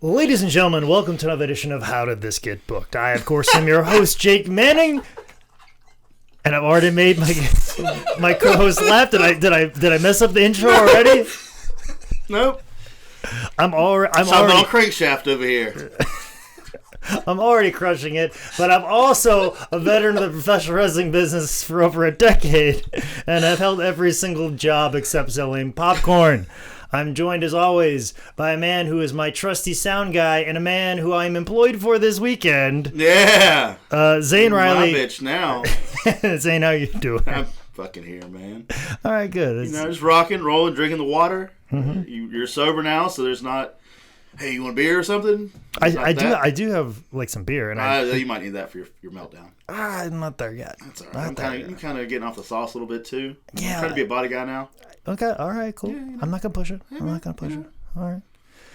Ladies and gentlemen, welcome to another edition of How Did This Get Booked? I, of course, am your host, Jake Manning, and I've already made my co-host laugh. Did I mess up the intro already? Nope. I'm already crankshaft over here. I'm already crushing it, but I'm also a veteran of the professional wrestling business for over a decade, and I've held every single job except selling popcorn. I'm joined, as always, by a man who is my trusty sound guy and a man who I'm employed for this weekend. Yeah. Zane Riley. My bitch now. Zane, how you doing? I'm fucking here, man. All right, good. Just rocking, rolling, drinking the water. Mm-hmm. You're sober now, so there's not, hey, you want a beer or something? I do have like some beer, and you might need that for your meltdown. I'm not there yet. That's all right. I'm kind of getting off the sauce a little bit too. Yeah. I'm trying to be a body guy now. Okay, all right, cool. Yeah, I'm not gonna push it. Yeah, I'm not gonna push it. All right.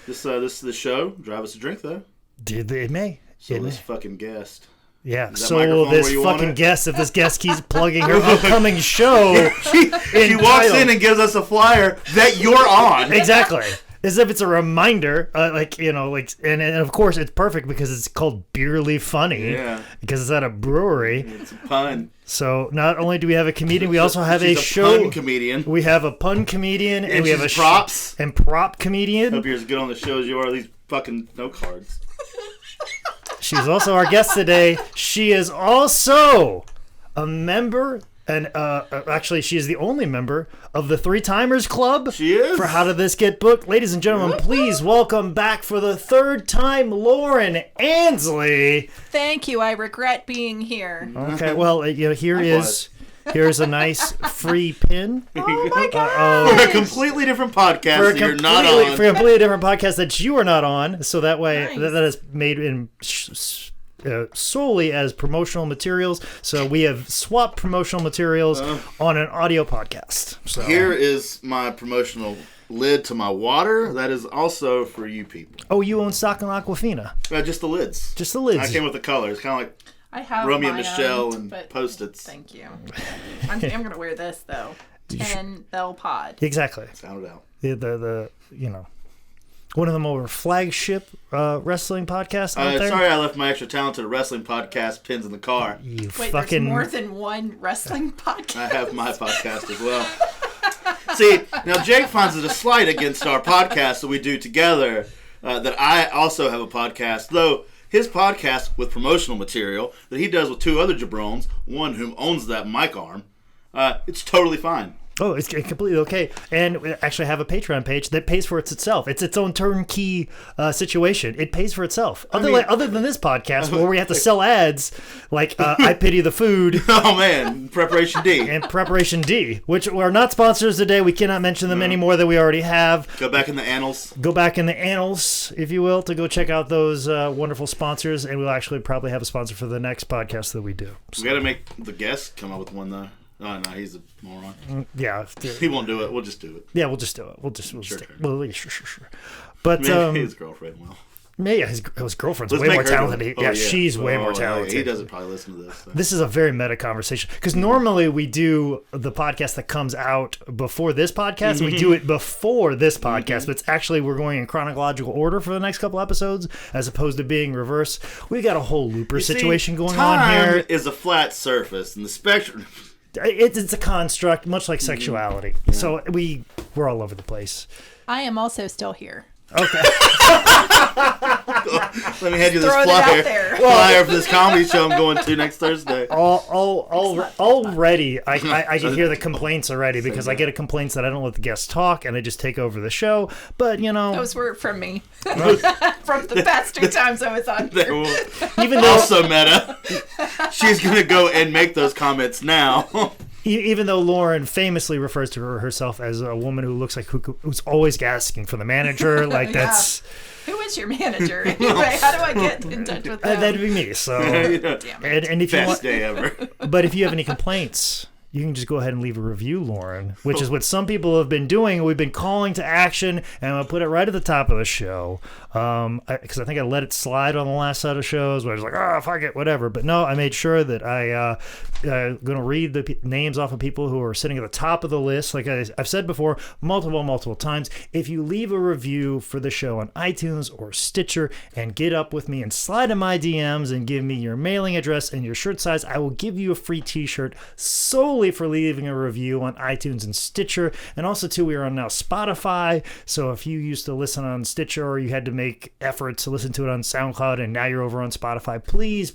This show drive us a drink though. It may. So this fucking guest. Yeah. So will this fucking guest, if this guest keeps plugging her upcoming show, she walks in and gives us a flyer that you're on. Exactly. As if it's a reminder, and of course it's perfect because it's called Beerly Funny. Yeah. Because it's at a brewery. It's a pun. So not only do we have a comedian, we also have She's a show. Pun comedian. We have a pun comedian, and we have a props and prop comedian. Hope you're as good on the show as you are. These fucking note cards. She's also our guest today. She is also a member. And actually, she is the only member of the Three Timers Club. She is. For How Did This Get Booked? Ladies and gentlemen, please welcome back for the third time, Lauren Ansley. Thank you. I regret being here. Okay, well, here's a nice free pin. Oh my god! For a completely different podcast that you're not on. For a completely different podcast that you are not on. So that way, Nice. that is made in solely as promotional materials. So we have swapped promotional materials on an audio podcast. So Here is my promotional lid to my water. That is also for you people. Oh, you own stock in Aquafina? Just the lids. Just the lids. I came with the colors. Kind of like I have Romeo and my Michelle own, and but Post-its. Thank you. I'm gonna wear this though. 10 Bell Pod. Exactly. Sound it out. The one of the more flagship wrestling podcasts out there. Sorry I left my extra talented wrestling podcast pins in the car. Wait, there's more than one wrestling podcast? I have my podcast as well. See, now Jake finds it a slight against our podcast that we do together that I also have a podcast, though his podcast with promotional material that he does with two other jabrones, one whom owns that mic arm, it's totally fine. Oh, it's completely okay. And we actually have a Patreon page that pays for itself. It's its own turnkey situation. It pays for itself. Other than this podcast where we have to sell ads like I Pity the Food. Oh, man. Preparation D. And Preparation D, which are not sponsors today. We cannot mention them any more than we already have. Go back in the annals. Go back in the annals, if you will, to go check out those wonderful sponsors. And we'll actually probably have a sponsor for the next podcast that we do. So. We got to make the guest come up with one, though. Oh, no, he's a moron. Yeah. He won't do it. We'll just do it. Yeah, we'll just do it. Sure. But maybe his girlfriend will. Yeah, his girlfriend's way more talented. Yeah, she's way more talented. He doesn't probably listen to this. So. This is a very meta conversation. Because normally we do the podcast that comes out before this podcast. Mm-hmm. We do it before this podcast. Mm-hmm. But it's actually, we're going in chronological order for the next couple episodes as opposed to being reverse. We got a whole looper situation going on here. Time is a flat surface, and the spectrum... It's a construct, much like sexuality. Yeah. So we're all over the place. I am also still here. Okay. Let me hand you this flyer for this comedy show I'm going to next Thursday. Already, I can hear the complaints already because I get complaints that I don't let the guests talk and I just take over the show. But those were from me from the past 2 times I was on here. Even though also meta, she's gonna go and make those comments now. Even though Lauren famously refers to herself as a woman who looks like who's always asking for the manager, like that's. Who is your manager anyway? How do I get in touch with them? That'd be me. So, damn it. And if you best day ever. But if you have any complaints, you can just go ahead and leave a review, Lauren, which is what some people have been doing. We've been calling to action, and I'm going to put it right at the top of the show. Because I think I let it slide on the last set of shows where I was like, fuck it, whatever. But no, I made sure that I going to read the names off of people who are sitting at the top of the list. Like I've said before, multiple times, if you leave a review for the show on iTunes or Stitcher and get up with me and slide in my DMs and give me your mailing address and your shirt size, I will give you a free t-shirt solely for leaving a review on iTunes and Stitcher. And also, too, we are on now Spotify. So if you used to listen on Stitcher or you had to make efforts to listen to it on SoundCloud and now you're over on Spotify, please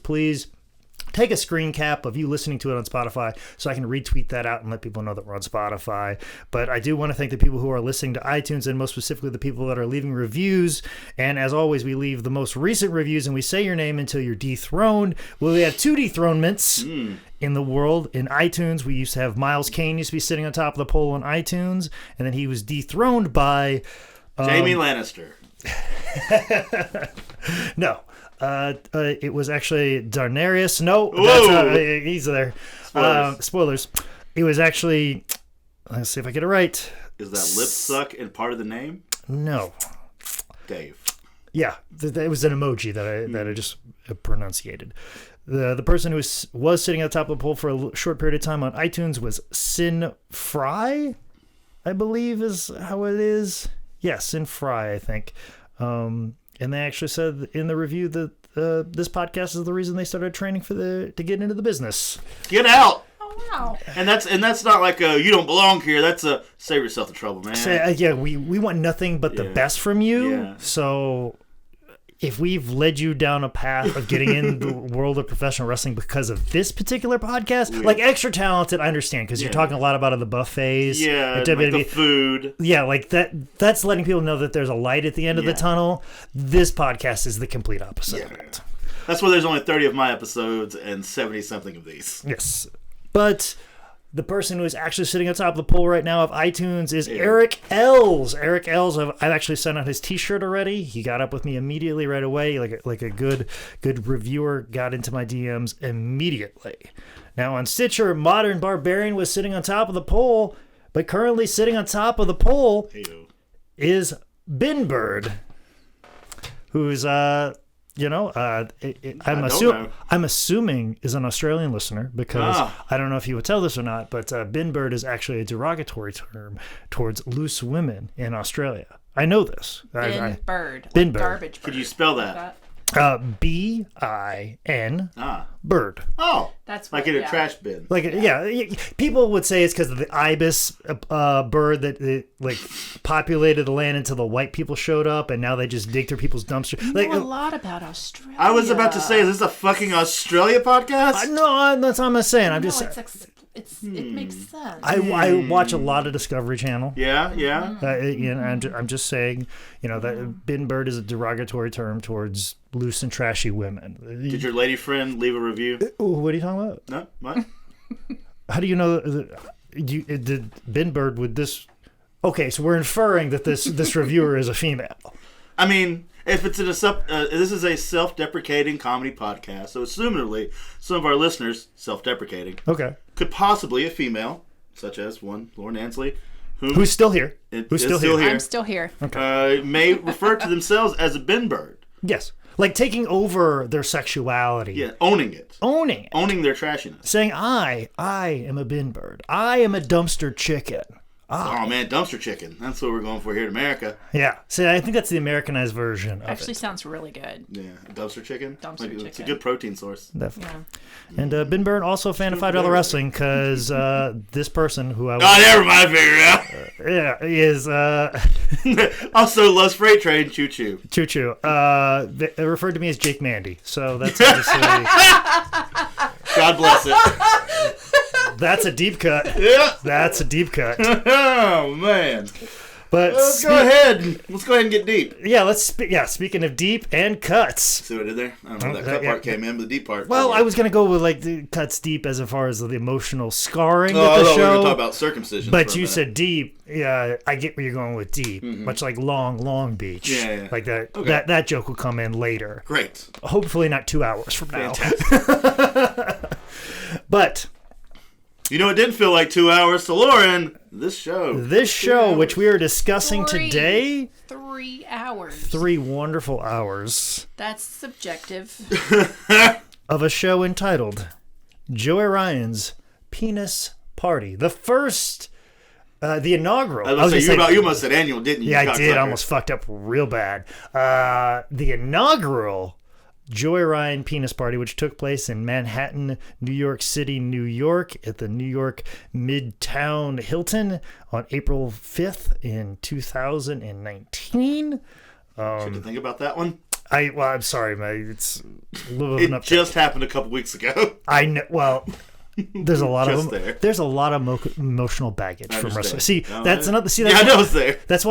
take a screen cap of you listening to it on Spotify so I can retweet that out and let people know that we're on Spotify. But I do want to thank the people who are listening to iTunes, and most specifically the people that are leaving reviews. And as always, we leave the most recent reviews and we say your name until you're dethroned. Well, we have 2 dethronements in the world. In iTunes, we used to have Miles Kane used to be sitting on top of the poll on iTunes, and then he was dethroned by Jamie Lannister. No. It was actually Darnarius. No, that's, he's there. Spoilers. It was actually. Let's see if I get it right. Is that lip suck in part of the name? No. Dave. Yeah, it was an emoji that I just pronunciated. The person who was sitting at the top of the poll for a short period of time on iTunes was Sin Fry, I believe is how it is. Yeah, Sin Fry, I think. And they actually said in the review that this podcast is the reason they started training to get into the business. Get out! Oh wow! And that's not like a you don't belong here. That's a save yourself the trouble, man. Yeah, we want nothing but the best from you. Yeah. So if we've led you down a path of getting in the world of professional wrestling because of this particular podcast, like Extra Talented, I understand because you're talking a lot about the buffets. Yeah, like the food. Yeah, like that's letting people know that there's a light at the end of the tunnel. This podcast is the complete opposite of it. That's why there's only 30 of my episodes and 70-something of these. Yes. But the person who is actually sitting on top of the poll right now of iTunes is Eric Els. Eric Els, I've actually sent out his t-shirt already. He got up with me immediately right away. Like a good reviewer got into my DMs immediately. Now on Stitcher, Modern Barbarian was sitting on top of the poll, but currently sitting on top of the poll is Bin Bird, who's I'm assuming is an Australian listener because I don't know if you would tell this or not, but bin bird is actually a derogatory term towards loose women in Australia. I know this. Bin bird. Bin bird. Garbage bird. Could you spell that? bin bird. Oh, that's like in a trash bin. Like people would say it's because of the ibis bird that populated the land until the white people showed up, and now they just dig through people's dumpsters. You know a lot about Australia. I was about to say, is this a fucking Australia podcast? No, that's what I'm saying. I'm just. It makes sense. I watch a lot of Discovery Channel. Yeah. I'm just saying, that bin bird is a derogatory term towards loose and trashy women. Did your lady friend leave a review? What are you talking about? No, what? How do you know? Did bin bird with this? Okay, so we're inferring that this reviewer is a female. I mean, if it's this is a self-deprecating comedy podcast, so assumedly some of our listeners self-deprecating. Okay. Could possibly a female, such as one Lauren Ansley, who's still here. Who's still here. I'm still here. Okay. May refer to themselves as a bin bird. Yes. Like taking over their sexuality. Yeah, owning it. Owning their trashiness. Saying, I am a bin bird. I am a dumpster chicken. Oh man, dumpster chicken. That's what we're going for here in America. Yeah. See, I think that's the Americanized version of Actually sounds really good. Yeah, dumpster chicken. Chicken. It's a good protein source. Definitely. Yeah. And Bin Bird also a fan of $5 Wrestling because this person who I was... Oh, never mind, figure it out. is... also loves freight train, choo-choo. Choo-choo. They referred to me as Jake Mandy, so that's obviously... God bless it. That's a deep cut. Yeah. That's a deep cut. Oh, man. But let's go ahead and get deep. Yeah, speaking of deep and cuts. See what I did there? I don't know where that cut part came in, but the deep part. Well, I was going to go with the cuts deep as far as the emotional scarring of the I thought show. we were going to talk about circumcision. But you said deep. Yeah, I get where you're going with deep. Mm-hmm. Much like Long Beach. Yeah. Like that. Okay. That joke will come in later. Great. Hopefully not 2 hours from now. But... You know, it didn't feel like 2 hours to Lauren. This show, which we are discussing today. 3 hours. 3 wonderful hours. That's subjective. Of a show entitled Joey Ryan's penis party. The first, the inaugural. I was going to say, you almost said annual, didn't you? Yeah, I did. I almost fucked up real bad. The inaugural Joey Ryan penis party, which took place in Manhattan, New York City, New York, at the New York Midtown Hilton on April 5th in 2019. Should you think about that one? I'm sorry, man. It's a little bit. It just happened a couple weeks ago. I know. Well, there's a lot Just of there. there's a lot of emotional baggage from wrestling. understand. See, No, that's I- another. See, Yeah, that's I know it's there. That's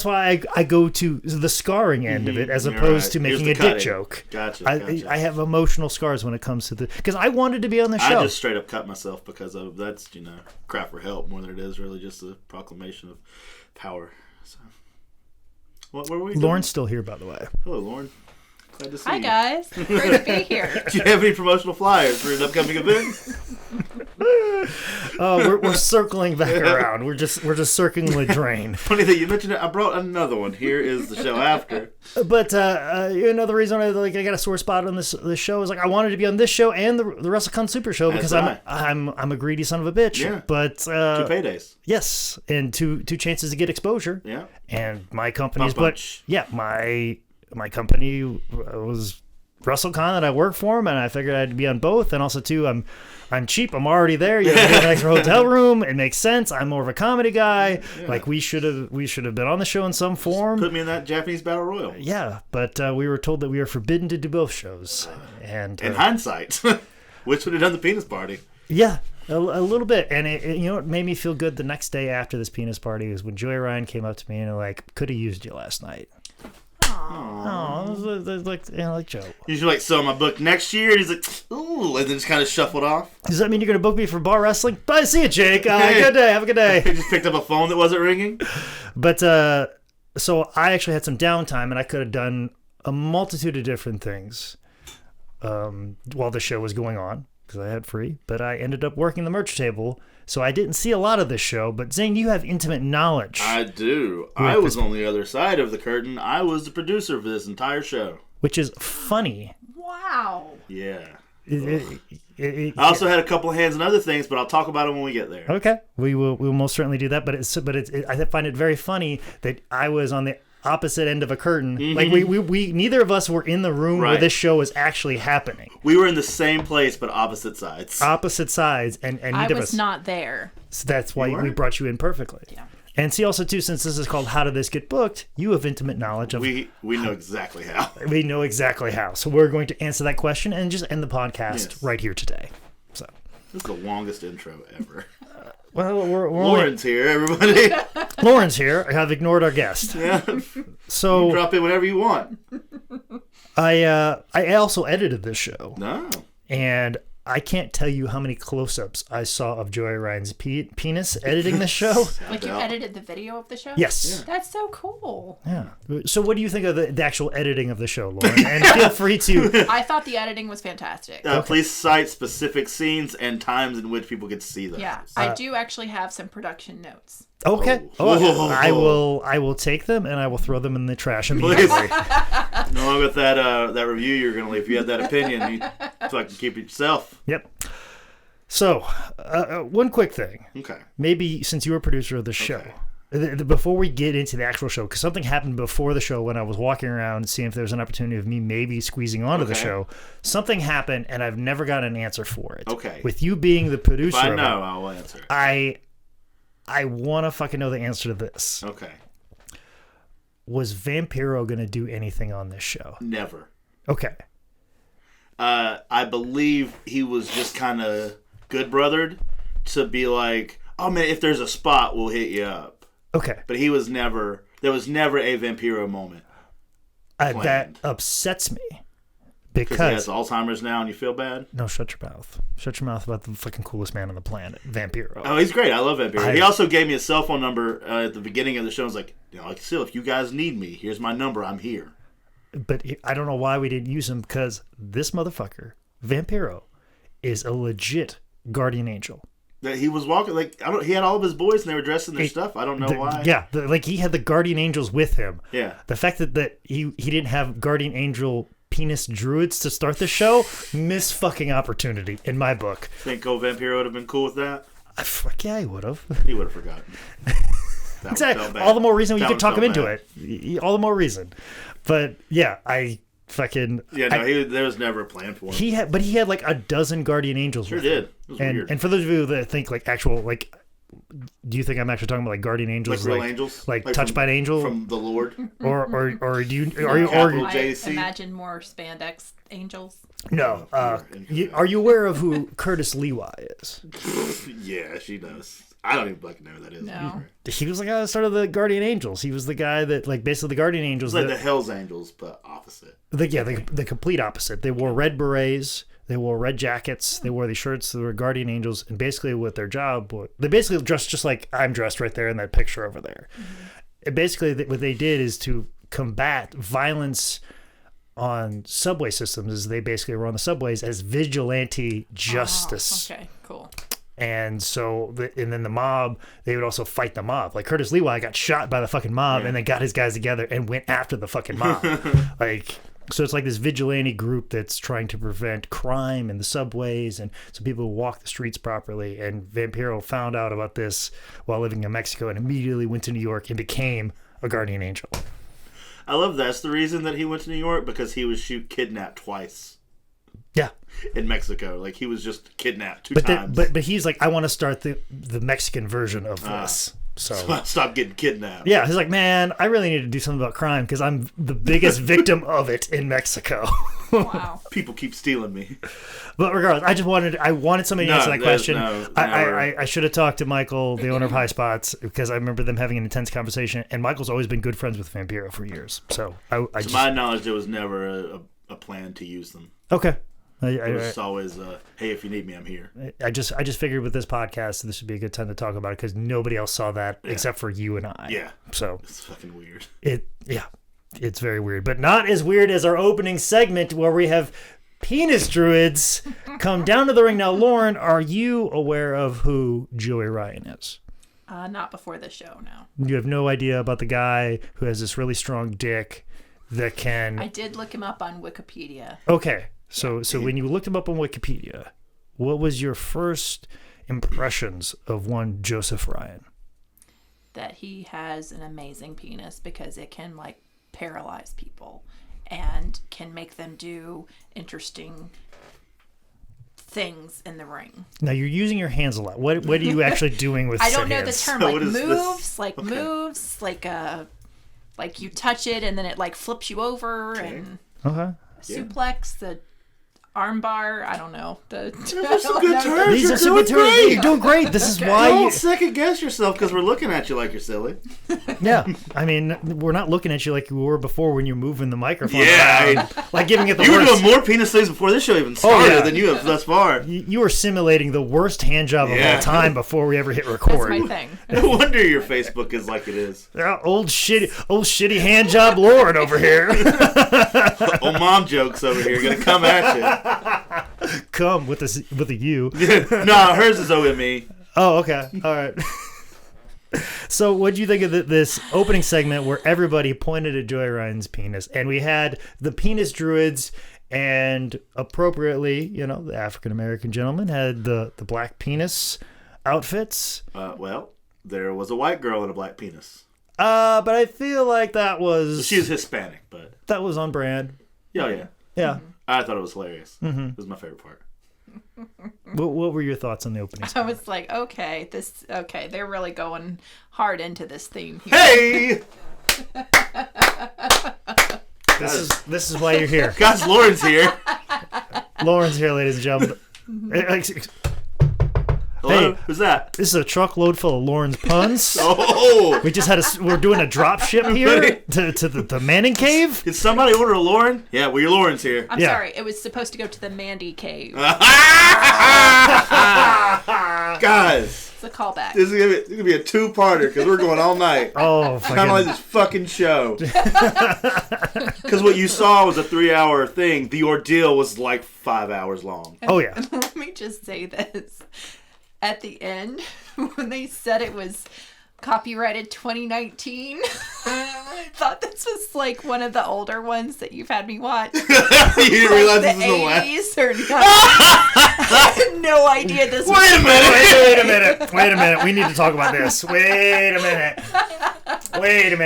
why I go to the scarring end of it as You're opposed right. to Here's making the a dick cutting. joke. Gotcha. I have emotional scars when it comes to the because I wanted to be on the show. I just straight up cut myself because of that's crap for help more than it is really just a proclamation of power. So, what were we? doing? Lauren's still here, by the way. Hello, Lauren. Glad to see Hi you. guys, great to be here. Do you have any promotional flyers for an upcoming event? Oh, we're circling back around. We're just circling the drain. Funny that you mentioned it. I brought another one. Here is the show after. But another reason I got a sore spot on this show is I wanted to be on this show and the WrestleCon Super Show because That's I'm a greedy son of a bitch. Yeah. But 2 paydays. yes, and two chances to get exposure. Yeah. And my company's Bunch. my company was WrestleCon that I work for them, and I figured I'd be on both. And also too, I'm cheap. I'm already there. You get an extra hotel room. It makes sense. I'm more of a comedy guy. Yeah. We should have been on the show in some form. Put me in that Japanese Battle Royal. Yeah, but we were told that we were forbidden to do both shows. And In hindsight, which would have done the penis party. yeah, a little bit. And it what made me feel good the next day after this penis party was when Joey Ryan came up to me and could have used you last night. Oh, it was like Joe. Usually so my book next year, and he's like, ooh, and then just kind of shuffled off. Does that mean you're going to book me for bar wrestling? Bye, see you, Jake. Hey. Good day. Have a good day. He just picked up a phone that wasn't ringing. But so I actually had some downtime, and I could have done a multitude of different things while the show was going on because I had free. But I ended up working the merch table, so I didn't see a lot of this show. But Zane, you have intimate knowledge, I do. I was on the other side of the curtain. I was the producer for this entire show. which is funny. Wow. Yeah. I I also had a couple of hands in other things, but I'll talk about them when we get there. Okay, we will most certainly do that. But I find it very funny that I was on the opposite end of a curtain. Mm-hmm. We neither of us were in the room where Right. this show was actually happening. We were in the same place, but opposite sides. Opposite sides, and I neither of was us. not there. So that's why You we weren't? brought you in perfectly. Yeah. And see, also too, since this is called "How Did This Get Booked," you have intimate knowledge of. We know exactly how. We know exactly how. So we're going to answer that question and just end the podcast Yes. right here today. So, This is the longest intro ever. well, we're Lauren's here, everybody. Lauren's here. I have ignored our guest. Yeah. So Drop in whatever you want. I also edited this show, No. and I can't tell you how many close-ups I saw of Joey Ryan's penis editing this show. Like you edited the video of the show? Yes. That's so cool. Yeah. So what do you think of the actual editing of the show, Lauren? And feel free to. I thought the editing was fantastic. Please cite specific scenes and times in which people could see those. Yeah, I do actually have some production notes. Okay. Oh. I will take them and I will throw them in the trash Please. immediately. No longer with that review you're going to leave. If you had that opinion, you fucking keep it yourself. Yep. So, one quick thing. Okay. Maybe since you were a producer of the show, before we get into the actual show, because something happened before the show when I was walking around seeing if there was an opportunity of me maybe squeezing onto the Okay. show. Something happened and I've never got an answer for it. Okay. With you being the producer If I of know, it, I'll answer. I want to fucking know the answer to this. Okay. Was Vampiro going to do anything on this show? Never. Okay. I believe he was just kind of good brothered to be like, oh man, if there's a spot, we'll hit you up. Okay. But there was never a Vampiro moment. That planned. upsets me. Because he has Because. Alzheimer's now and you feel bad? No, shut your mouth. Shut your mouth about the fucking coolest man on the planet, Vampiro. Oh, he's great. I love Vampiro. He also gave me a cell phone number at the beginning of the show. I was like, still, if you guys need me, here's my number. I'm here. But I don't know why we didn't use him because this motherfucker, Vampiro, is a legit guardian angel. That he was walking he had all of his boys and they were dressed in their stuff. I don't know why. Yeah, he had the guardian angels with him. Yeah. The fact that he didn't have guardian angel penis druids to start the show, miss fucking opportunity in my book. Think old Vampiro would have been cool with that? Fuck yeah, he would have. He would have forgotten. Exactly. All the more reason you could talk him into it. All the more reason. But yeah, I fucking there was never a plan for him. He had like a dozen guardian angels. Sure did. It was weird. And for those of you that think like actual like, do you think I'm actually talking about like guardian angels, like real angels, like touched by an angel from the Lord, or do you I imagine more spandex angels? No. Are you aware of who Curtis Lewi is? Yeah, she does. I don't even fucking know who that is. No. He was like at the start of the Guardian Angels. He was the guy that like basically the Guardian Angels. It's like the Hell's Angels, but opposite. The complete opposite. They wore red berets. They wore red jackets. They wore these shirts. They were Guardian Angels, and basically what their job was, they basically dressed just like I'm dressed right there in that picture over there. Mm-hmm. And basically what they did is to combat violence on subway systems. Is they basically were on the subways as vigilante justice. Okay, cool. And so, and then the mob, they would also fight the mob. Like Curtis Lewi got shot by the fucking mob and then got his guys together and went after the fucking mob. So it's like this vigilante group that's trying to prevent crime in the subways and so people walk the streets properly. And Vampiro found out about this while living in Mexico and immediately went to New York and became a guardian angel. I love that's the reason that he went to New York, because he was kidnapped twice. Yeah. In Mexico. Like, he was just kidnapped two times. But he's like, I want to start the Mexican version of this. So stop getting kidnapped. Yeah, he's like, man, I really need to do something about crime because I'm the biggest victim of it in Mexico. Wow. People keep stealing me. But regardless, I wanted somebody to answer that question. I should have talked to Michael, the owner of High Spots, because I remember them having an intense conversation. And Michael's always been good friends with Vampiro for years. So to my knowledge, there was never a plan to use them. Okay. It was always, hey, if you need me, I'm here. I just figured with this podcast, this would be a good time to talk about it because nobody else saw that except for you and I. Yeah. So it's fucking weird. It's very weird, but not as weird as our opening segment where we have penis druids come down to the ring. Now, Lauren, are you aware of who Joey Ryan is? Not before the show, no. You have no idea about the guy who has this really strong dick that can... I did look him up on Wikipedia. Okay. So when you looked him up on Wikipedia, what was your first impressions of one Joseph Ryan? That he has an amazing penis because it can like paralyze people and can make them do interesting things in the ring. Now you're using your hands a lot. What are you actually doing with? I don't know hands? the term. Like moves, like you touch it and then it like flips you over and suplex the. Armbar, I don't know. These are some good terms. These are some good terms. You're doing great. This is why don't second guess yourself because we're looking at you like you're silly. Yeah, I mean, we're not looking at you like you were before when you're moving the microphone. Yeah, like giving it the you worst. You were doing more penis things before this show even started than you have thus far. You were simulating the worst hand job of all time before we ever hit record. That's my thing. No wonder your Facebook is like it is. Yeah, old shitty hand job Lauren over here. Old mom jokes over here gonna come at you. Come with a U. No, hers is OME. Oh, okay. All right. So what do you think of this opening segment where everybody pointed at Joey Ryan's penis and we had the penis druids and appropriately, the African-American gentleman had the black penis outfits? Well, there was a white girl and a black penis. But I feel like that was... She was Hispanic, but... That was on brand. Oh, yeah. Yeah. Mm-hmm. I thought it was hilarious. Mm-hmm. It was my favorite part. What were your thoughts on the opening? I was like, okay, they're really going hard into this theme here. Hey! This is why you're here. Guys, Lauren's here. Lauren's here, ladies and gentlemen. Hello? Hey, who's that? This is a truckload full of Lauren's puns. Oh! We just we're doing a drop ship here to the Manning Cave. Did somebody order a Lauren? Yeah, well, your Lauren's here. I'm sorry, it was supposed to go to the Mandy Cave. Guys. It's a callback. This is gonna be a two-parter because we're going all night. Oh, kind of like this fucking show. Because what you saw was a 3-hour thing. The ordeal was like 5 hours long. Oh, yeah. Let me just say this. At the end, when they said it was copyrighted 2019, thought this was like one of the older ones that you've had me watch. You didn't realize the this is the last. 80s or not. I had no idea this was. Wait a minute. We need to talk about this. Wait a minute. Wait.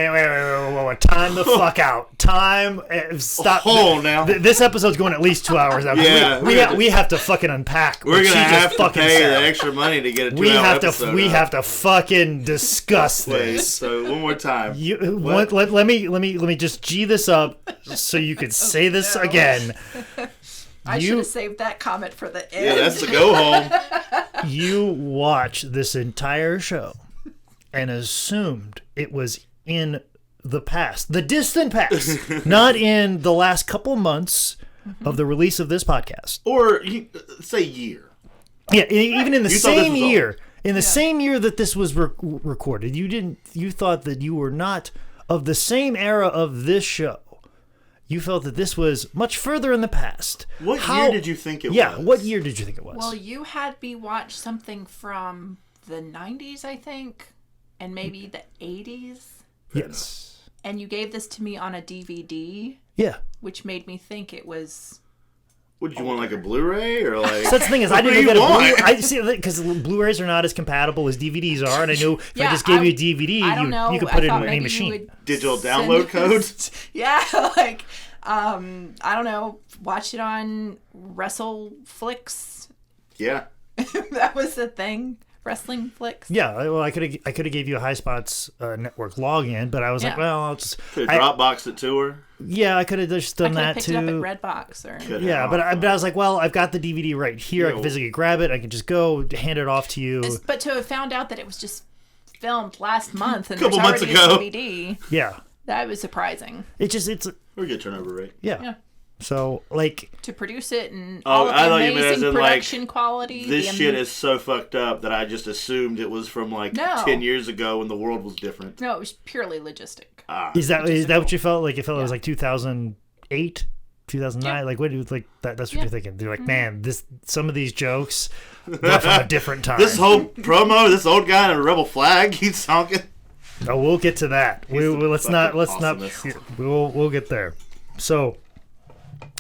Time the fuck out. Time. Stop. Now. This episode's going at least 2 hours out. Yeah. We have to fucking unpack. We're going to have to pay the extra money to get a 2 hour episode. We have to fucking discuss this. So one more time. Let me just G this up so you could say this again. I should have saved that comment for the end. Yeah, that's the go home. You watched this entire show and assumed it was in the past, the distant past, not in the last couple months of the release of this podcast. Or say year. Yeah, even in the same year. In the same year that this was recorded, you thought that you were not of the same era of this show. You felt that this was much further in the past. What year did you think it was? Yeah, what year did you think it was? Well, you had me watch something from the 90s, I think, and maybe the 80s. Yes. And you gave this to me on a DVD. Yeah. Which made me think it was... Would you want like a Blu-ray or like? So that's the thing is, I didn't get a Blu-ray. I see because Blu-rays are not as compatible as DVDs are, and I knew if I just gave you a DVD, you could put it in any machine. Digital download codes. Yeah, like I don't know, watch it on WrestleFlix. Yeah, that was the thing. Wrestling flicks. Yeah, well, I could have gave you a High Spots network login, but I was like, well, I'll just Dropbox it to her. Yeah, I could have just done that too. I could have picked it up at Redbox or. Yeah, but I was like, well, I've got the DVD right here. I can physically grab it. I can just go hand it off to you. But to have found out that it was just filmed last month and a couple there's months already ago. a DVD. Yeah, that was surprising. It's we're good turnover rate. Yeah. So, like... To produce it and all of the amazing production quality. This shit is so fucked up that I just assumed it was from, 10 years ago when the world was different. No, it was purely logistic. Is that what you felt? Like, it felt it was, 2008? 2009? Yeah. Like, what do you think? That's what you're thinking. They're like, man, some of these jokes, they're from a different time. This whole promo, this old guy in a rebel flag, he's honking. No, we'll get to that. We'll get there. So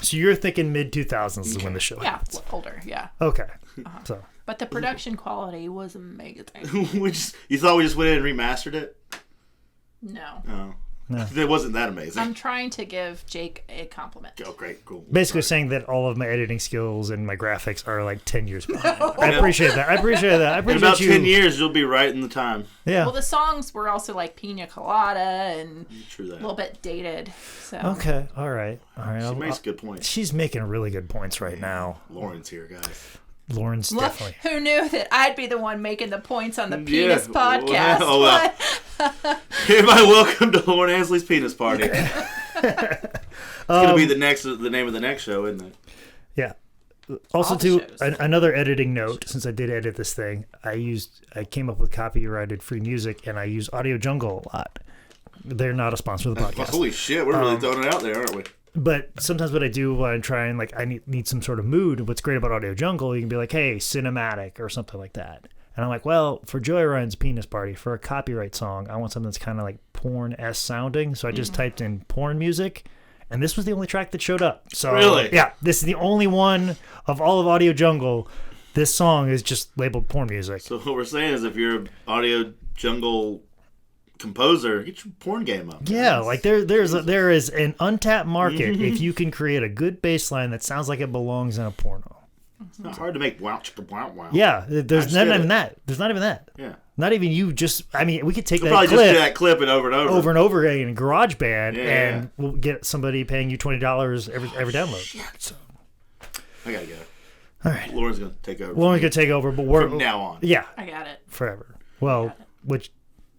you're thinking mid 2000s is when the show ends. Yeah, older, yeah. Okay. So. But the production quality was amazing. You thought we just went in and remastered it? No. Oh. No. It wasn't that amazing. I'm trying to give Jake a compliment. Oh, great, cool. Basically saying that all of my editing skills and my graphics are 10 years behind. No. I appreciate that. In about 10 years, you'll be right in the time. Yeah. Well, the songs were also Pina Colada and a little bit dated. So. Okay. All right. She makes good points. She's making really good points right now. Lauren's here, guys. Lauren's definitely. Who knew that I'd be the one making the points on the penis podcast? Well. Everybody, welcome to Lauren Ansley's penis party. It's gonna be the name of the next show, isn't it? Yeah. Also, another editing note. Since I did edit this thing, I came up with copyrighted free music, and I use Audio Jungle a lot. They're not a sponsor of the podcast. Holy shit, we're really throwing it out there, aren't we? But sometimes what I do when I'm trying, I need some sort of mood. What's great about Audio Jungle, you can be like, hey, cinematic or something like that. And I'm like, well, for Joyride's penis party, for a copyright song, I want something that's kind of like porn-esque sounding. So I just typed in porn music, and this was the only track that showed up. So really? Yeah, this is the only one of all of Audio Jungle. This song is just labeled porn music. So what we're saying is if you're an Audio Jungle composer, get your porn game up. Yeah, there is an untapped market if you can create a good bass line that sounds like it belongs in a porno. It's not hard to make wow, wow, wow. Yeah, there's not even that. There's not even that. Yeah. Not even you just, we could take that probably clip. Just do that clip and over and over. Over and over again in GarageBand, and we'll get somebody paying you $20 every download. Shit. So. I gotta go. All right. Lauren's gonna take over. Lauren's gonna take over, but we're... From now on. Yeah. I got it. Forever. Well, which...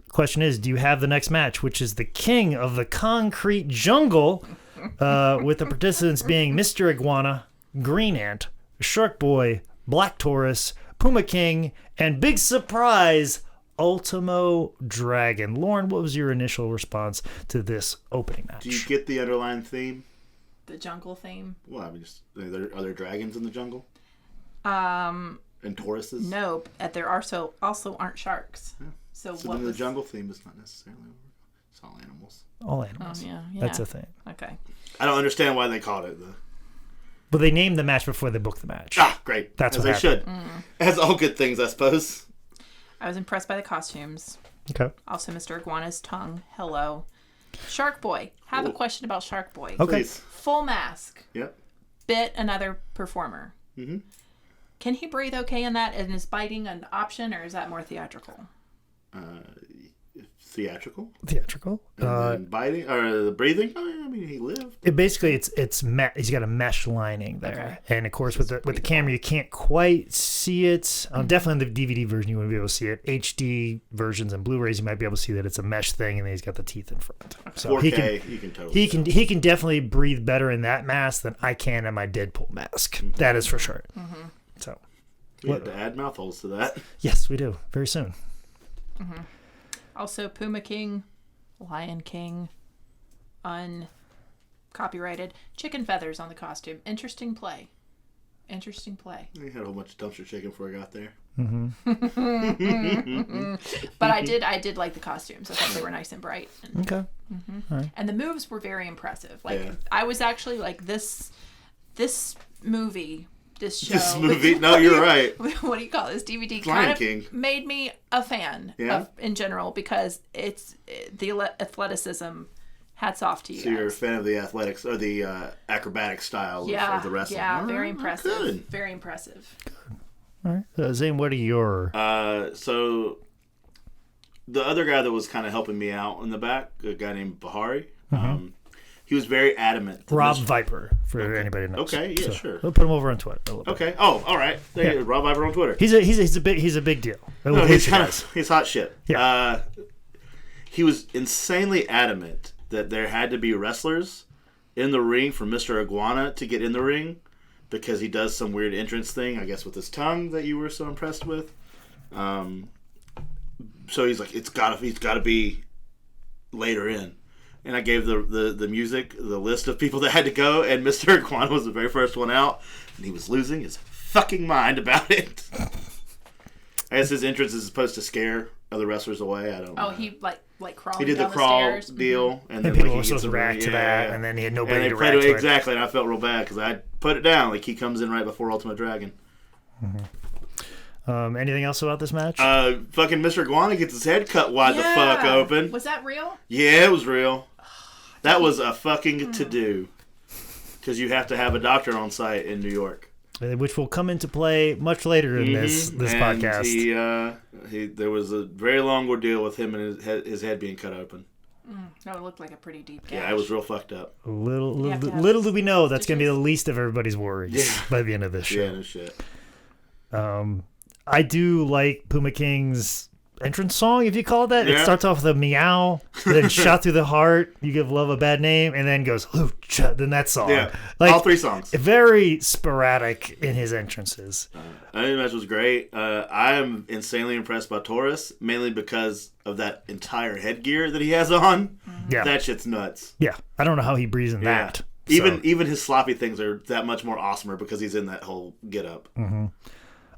Question is, do you have the next match, which is the king of the concrete jungle, with the participants being Mr. Iguana, Green Ant, Shark Boy, Black Taurus, Puma King, and big surprise, Ultimo Dragon. Lauren, what was your initial response to this opening match? Do you get the underlying theme? The jungle theme? Well, are there dragons in the jungle? And Tauruses? No, but there also aren't sharks. Yeah. So then the jungle theme is not necessarily. It's all animals. All animals. Oh, yeah. That's a thing. Okay. I don't understand why they called it the... But they named the match before they booked the match. Ah, great. That's as what they should. As all good things, I suppose. I was impressed by the costumes. Okay. Also, Mr. Iguana's tongue. Hello. Shark Boy. Have a question about Shark Boy. Okay. Please. Full mask. Yep. Bit another performer. Mm-hmm. Can he breathe okay in that? And is biting an option, or is that more theatrical? Theatrical. Theatrical. And then biting or the breathing. Oh, yeah, I mean, he lived. It basically he's got a mesh lining there, and of course with the camera you can't quite see it. Definitely in the DVD version you wouldn't be able to see it. HD versions and Blu-rays you might be able to see that it's a mesh thing, and then he's got the teeth in front. So 4K, you can totally. He can definitely breathe better in that mask than I can in my Deadpool mask. Mm-hmm. That is for sure. Mm-hmm. So we had to add mouth holes to that. Yes, we do very soon. Mm-hmm. Also, Puma King, Lion King, uncopyrighted. Chicken feathers on the costume. Interesting play. I had a whole bunch of dumpster chicken before I got there. Mm-hmm. But I did like the costumes. I thought they were nice and bright. Okay. Mm-hmm. All right. And the moves were very impressive. I was actually like this movie. This show. This movie? No, you're right. What do you call it? This DVD Lion kind King. of made me a fan in general because it's the athleticism. Hats off to you. So you're a fan of the athletics or the acrobatic style of the wrestling? Yeah, very impressive. Good. Very impressive. All right. Zane, what are your... So the other guy that was kind of helping me out in the back, a guy named Bahari, he was very adamant. Rob Viper, for anybody who knows. Okay, yeah, sure. We'll put him over on Twitter. Okay. Oh, all right. There you go. Rob Viper on Twitter. He's a big deal. No, he's hot shit. Yeah. He was insanely adamant that there had to be wrestlers in the ring for Mr. Iguana to get in the ring because he does some weird entrance thing, I guess, with his tongue that you were so impressed with. So he's like, he's got to be later in. And I gave the music, the list of people that had to go, and Mr. Iguana was the very first one out, and he was losing his fucking mind about it. I guess his entrance is supposed to scare other wrestlers away. I don't know. Oh, he like crawling. He did down the crawl stairs. deal, and then people were supposed to react to that, and then he had nobody to react to it. Exactly, and I felt real bad because I put it down. Like he comes in right before Ultimate Dragon. Anything else about this match? Fucking Mr. Iguana gets his head cut wide the fuck open. Was that real? Yeah, it was real. That was a fucking to-do. Because you have to have a doctor on site in New York. Which will come into play much later in this podcast. There was a very long ordeal with him and his head being cut open. That would look like a pretty deep gash. Yeah, it was real fucked up. Little do we know that's going to be the least of everybody's worries by the end of this show. Yeah, no shit. I do like Puma King's entrance song, if you call it that. Yeah. It starts off with a meow, then shot through the heart, you give love a bad name, and then goes, then that song. Yeah, all three songs. Very sporadic in his entrances. I think the match was great. I am insanely impressed by Taurus, mainly because of that entire headgear that he has on. Yeah. That shit's nuts. Yeah, I don't know how he breathes in that. Even his sloppy things are that much more awesomer because he's in that whole get-up. Mm-hmm.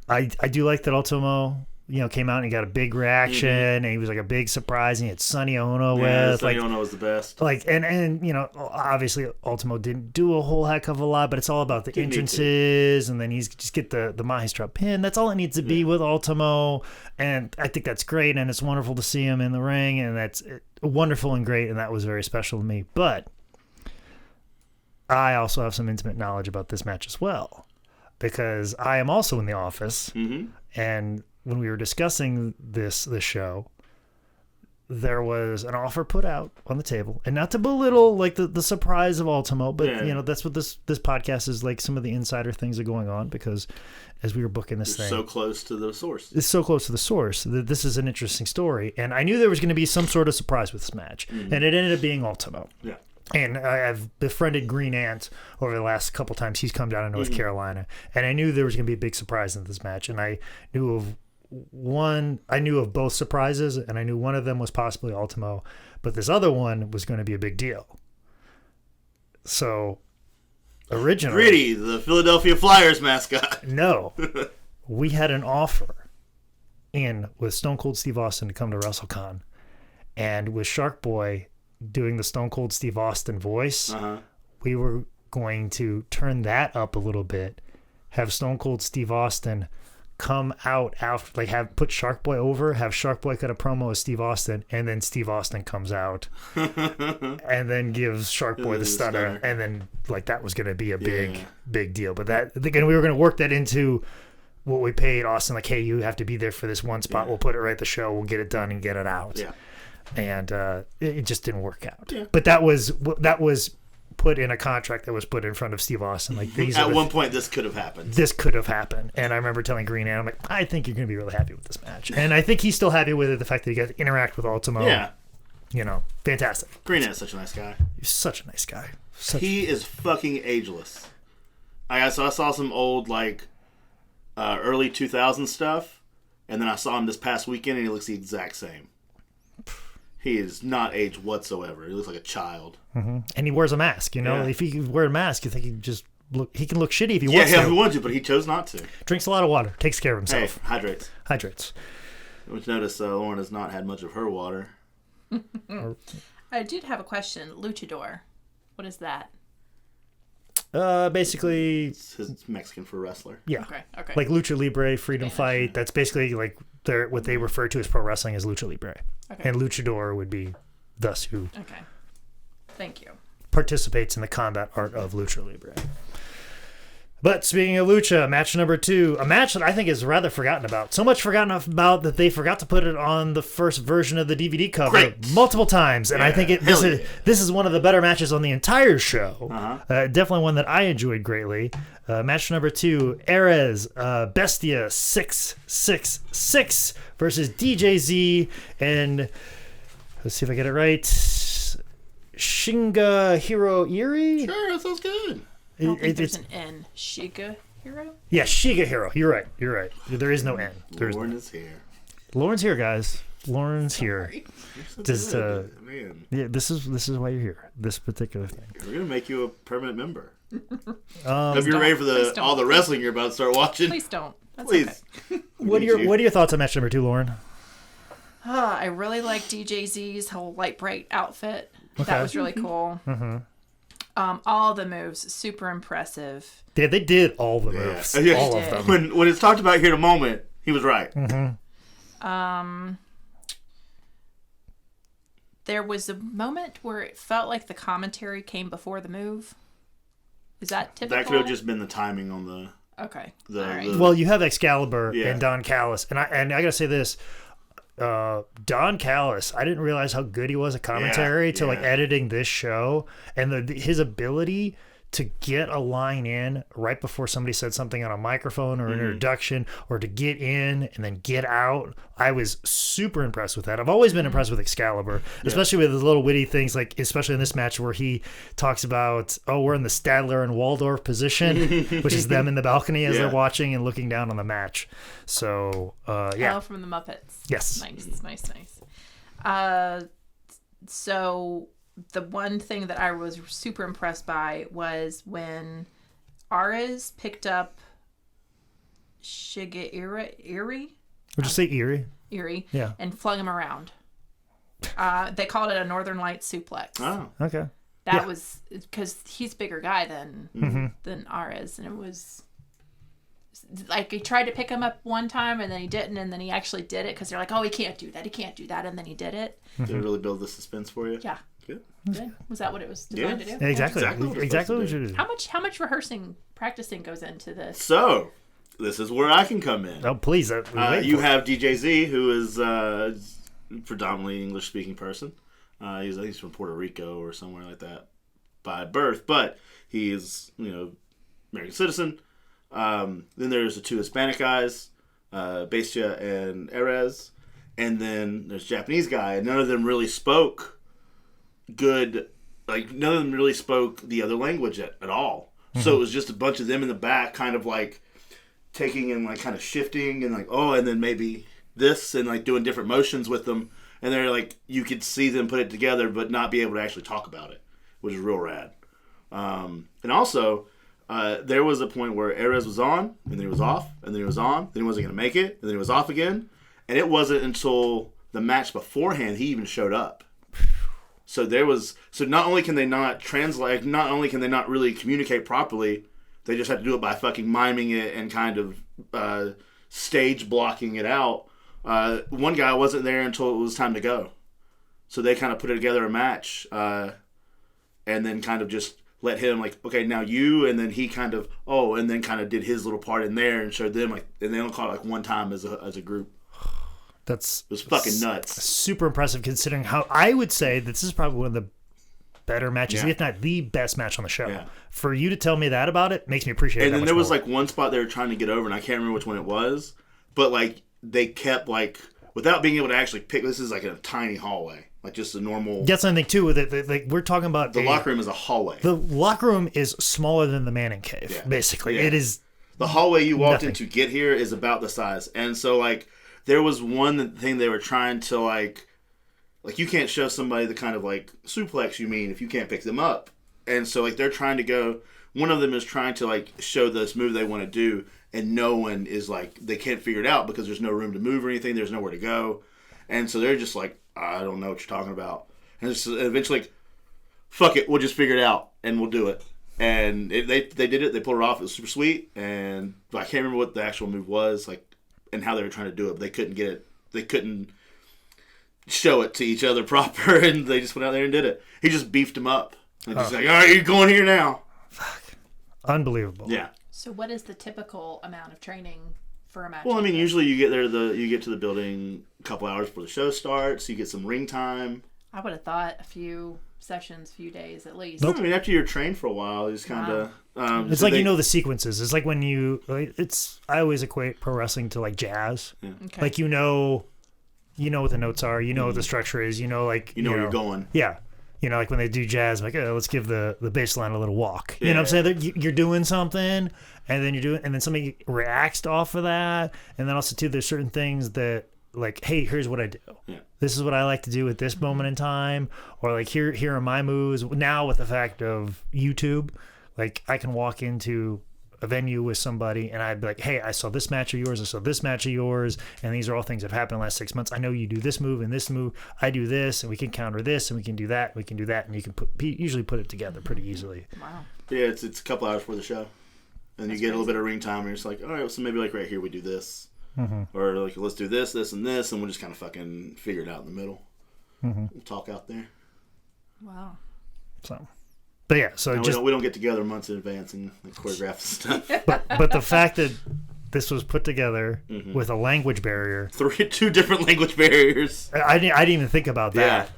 I do like that Ultimo, came out and he got a big reaction, and he was like a big surprise, and he had Sonny Ono with. Sonny Ono was the best. And obviously Ultimo didn't do a whole heck of a lot, but it's all about the entrances, and then he's just get the Maestro pin. That's all it needs to be with Ultimo, and I think that's great, and it's wonderful to see him in the ring, and that's wonderful and great, and that was very special to me. But I also have some intimate knowledge about this match as well, because I am also in the office, and when we were discussing this show, there was an offer put out on the table, and not to belittle the surprise of Ultimo, but that's what this podcast is like. Some of the insider things are going on because as we were booking this thing, so close to the source. It's so close to the source that this is an interesting story, and I knew there was going to be some sort of surprise with this match, and it ended up being Ultimo. Yeah. And I've befriended Green Ant over the last couple times he's come down to North Carolina, and I knew there was going to be a big surprise in this match, and I knew of both surprises, and I knew one of them was possibly Ultimo, but this other one was going to be a big deal. So, originally... Gritty, the Philadelphia Flyers mascot. No. We had an offer in with Stone Cold Steve Austin to come to WrestleCon, and with Shark Boy doing the Stone Cold Steve Austin voice, we were going to turn that up a little bit, have Stone Cold Steve Austin come out after, like put Shark Boy over, have Shark Boy cut a promo with Steve Austin, and then Steve Austin comes out and then gives Shark Boy the stunner, and then like that was going to be a big deal. But that, again, we were going to work that into what we paid Austin, like, hey, you have to be there for this one spot. We'll put it right at the show. We'll get it done and get it out. Yeah. And it just didn't work out. Yeah. But that was put in a contract that was put in front of Steve Austin. Like, these at one point, this could have happened. This could have happened. And I remember telling Green Ann, I'm like, I think you're going to be really happy with this match. And I think he's still happy with it. The fact that he got to interact with Ultimo. Yeah. You know, fantastic. Green Ann's such a nice guy. He's such a nice guy. He is fucking ageless. I saw some old, like, early 2000s stuff, and then I saw him this past weekend, and he looks the exact same. He is not aged whatsoever. He looks like a child. Mm-hmm. And he wears a mask, you know? Yeah. If he could wear a mask, you think he can look shitty if he wants to. Yeah, he wanted to, but he chose not to. Drinks a lot of water. Takes care of himself. Hey, hydrates. Which notice Lauren has not had much of her water. I did have a question. Luchador. What is that? Basically, it's Mexican for wrestler. Yeah. Okay. Like Lucha Libre, Freedom Fight. That's basically like what they refer to as pro wrestling as Lucha Libre. Okay. And Luchador would be thus who. Okay. Thank you. Participates in the combat art of Lucha Libre. But speaking of Lucha, match number 2, a match that I think is rather forgotten about. So much forgotten about that they forgot to put it on the first version of the DVD cover multiple times. And I think this is one of the better matches on the entire show. Definitely one that I enjoyed greatly. Match number 2, Ares Bestia 666 versus DJ Z and, let's see if I get it right, Shinga Hiro Iri? Sure, that sounds good. I don't think there's an N. Shiga Hero? Yeah, Shiga Hero. You're right. There is no N. Lauren is here. Lauren's here, guys. Lauren's here. Just, man. Yeah, this is why you're here. This particular thing. We're gonna make you a permanent member. If you're ready for all the wrestling you're about to start watching, please don't. That's please. Okay. What are your thoughts on match number 2, Lauren? I really like DJ Z's whole light bright outfit. Okay. That was really cool. Mm-hmm. All the moves, super impressive. Yeah, they did all the moves. Yeah. All of them. When it's talked about here in a moment, he was right. Mm-hmm. There was a moment where it felt like the commentary came before the move. Is that typical? That could have just been the timing on the... Okay. Well, you have Excalibur and Don Callis. And I got to say this. Don Callis, I didn't realize how good he was at commentary till like editing this show, and his ability to get a line in right before somebody said something on a microphone or an introduction, or to get in and then get out. I was super impressed with that. I've always been impressed with Excalibur, especially with his little witty things, like especially in this match where he talks about, we're in the Stadler and Waldorf position, which is them in the balcony as they're watching and looking down on the match. So, Oh, from the Muppets. Yes. Nice. So the one thing that I was super impressed by was when Ares picked up Shiga Iri? Would you say Iri? Iri. Yeah. And flung him around. They called it a Northern Lights suplex. Oh, okay. That was because he's a bigger guy than Ares, and it was like he tried to pick him up one time and then he didn't, and then he actually did it because they're like, he can't do that, and then he did it. Did it really build the suspense for you? Yeah. Good. Was that what it was designed to do? Yeah, exactly what you did. How much practicing goes into this? So, this is where I can come in. Oh, please. You have DJ Z, who is predominantly English-speaking person. He's from Puerto Rico or somewhere like that by birth, but he is, American citizen. Then there's the 2 Hispanic guys, Bestia and Ares, and then there's a Japanese guy, and none of them really spoke good, like none of them really spoke the other language at all. So it was just a bunch of them in the back kind of like taking and like kind of shifting and like, and then maybe this, and like doing different motions with them, and they're like, you could see them put it together but not be able to actually talk about it, which is real rad. And also there was a point where Ares was on, and then he was off, and then he was on, then he wasn't going to make it, and then he was off again. And it wasn't until the match beforehand, he even showed up. So not only can they not translate, not only can they not really communicate properly, they just have to do it by fucking miming it and kind of stage blocking it out. One guy wasn't there until it was time to go. So they kind of put together a match and then kind of just let him, like, okay, now you, and then he kind of, and then kind of did his little part in there and showed them, like, and they only caught it like one time as a group. It was fucking nuts. Super impressive considering how I would say this is probably one of the better matches, if not the best match on the show. Yeah. For you to tell me that about it makes me appreciate it. And then there was like one spot they were trying to get over, and I can't remember which one it was, but like they kept like, without being able to actually pick, this is like a tiny hallway. Like just a normal. That's something too. With it, like we're talking about the locker room is a hallway. The locker room is smaller than the Manning cave. Basically, it is. The hallway you walked in to get here is about the size, and so like there was one thing they were trying to like you can't show somebody the kind of like suplex you mean if you can't pick them up, and so like they're trying to go. One of them is trying to like show this move they want to do, and no one is like they can't figure it out because there's no room to move or anything. There's nowhere to go, and so they're just like. I don't know what you're talking about. And it's eventually, like, fuck it, we'll just figure it out, and we'll do it. And they did it. They pulled it off. It was super sweet. And I can't remember what the actual move was, like, and how they were trying to do it. But they couldn't get it. They couldn't show it to each other proper, and they just went out there and did it. He just beefed him up. And just like, all right, you're going here now. Fuck. Unbelievable. Yeah. So what is the typical amount of training for a match? Well, I mean, usually you get there. You get to the building a couple hours before the show starts. You get some ring time. I would have thought a few sessions, few days at least. Nope. I mean, after you're trained for a while, it's kind of. It's like you know the sequences. It's like when you. I always equate pro wrestling to like jazz. Yeah. Okay. Like you know what the notes are. You know what the structure is. You know where you're going. Yeah. You know, like when they do jazz, like, let's give the bass line a little walk. You know what I'm saying? You're doing something, and then somebody reacts off of that. And then also, too, there's certain things that, like, hey, here's what I do. Yeah. This is what I like to do at this moment in time. Or, like, here are my moves. Now, with the fact of YouTube, like, I can walk into a venue with somebody, and I'd be like, hey, I saw this match of yours, I saw this match of yours, and these are all things that have happened in the last 6 months. I know you do this move and this move. I do this, and we can counter this, and we can do that, and we can do that, and you can usually put it together pretty easily. Wow. Yeah, it's a couple hours before the show. And you get a little bit of ring time, and you're just like, all right, so maybe like right here we do this. Mm-hmm. Or like, let's do this, this, and this, and we'll just kind of fucking figure it out in the middle. Mm-hmm. We'll talk out there. Wow. So... But yeah, so we don't get together months in advance and like, choreograph stuff. But the fact that this was put together with a language barrier, two different language barriers. I didn't even think about that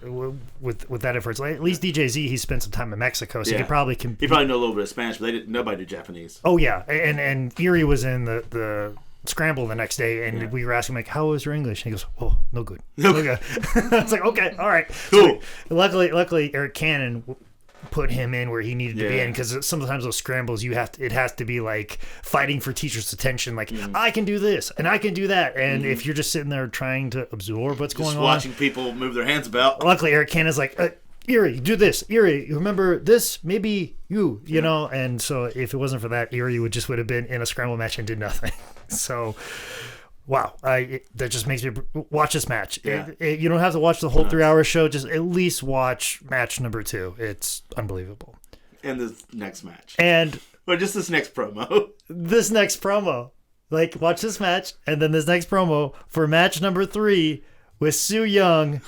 with that effort. Like, at least DJ Z, he spent some time in Mexico, so he probably know a little bit of Spanish, but nobody did Japanese. Oh yeah, and Erie was in the scramble the next day, and we were asking him, like, how was your English? And he goes, oh, no good. No good. It's like, okay, all right. Cool. So, luckily Eric Cannon put him in where he needed to be in, because sometimes those scrambles it has to be like fighting for teachers' attention, like I can do this and I can do that, and if you're just sitting there trying to absorb what's going on, watching people move their hands about. Luckily Eric Cannon's like, Erie, do this. Erie, you remember this? Maybe you know. And so if it wasn't for that, Erie would have been in a scramble match and did nothing. So wow, that just makes me watch this match. Yeah. You don't have to watch the whole 3-hour show. Just at least watch match number 2. It's unbelievable. And the next match. Or just this next promo. This next promo. Like, watch this match, and then this next promo for match number 3 with Sue Young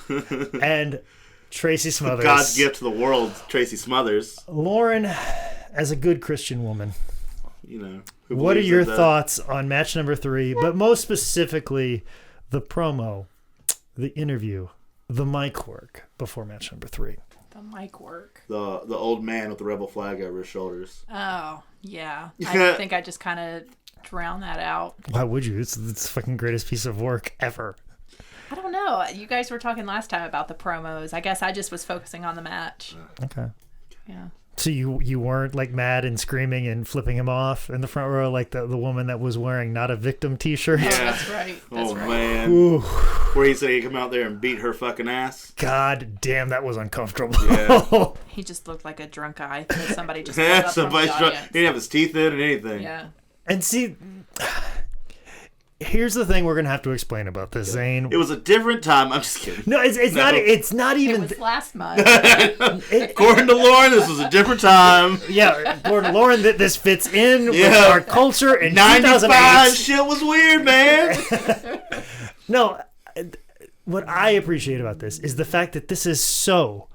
and Tracy Smothers. God's gift to the world, Tracy Smothers. Lauren, as a good Christian woman, what are your thoughts on match number 3, but most specifically the promo, the interview, the mic work before match number 3? The mic work. The old man with the rebel flag over his shoulders. Oh, yeah. I think I just kind of drowned that out. Why would you? It's the fucking greatest piece of work ever. I don't know. You guys were talking last time about the promos. I guess I just was focusing on the match. Okay. Yeah. So you weren't like mad and screaming and flipping him off in the front row like the woman that was wearing Not a Victim t-shirt? Yeah, that's right. That's right. Man. Ooh. Where he said he'd come out there and beat her fucking ass. God damn, that was uncomfortable. Yeah. He just looked like a drunk guy. Somebody just up from the audience. He didn't have his teeth in and anything. Yeah. And see, here's the thing we're gonna have to explain about this, Zane. It was a different time. I'm just kidding. No, it's not. It's not It even. was last month. According to Lauren, this was a different time. Yeah, Lauren, this fits in with Yeah. our culture. In 95 2008, shit was weird, man. no. What I appreciate about this is the fact that this is so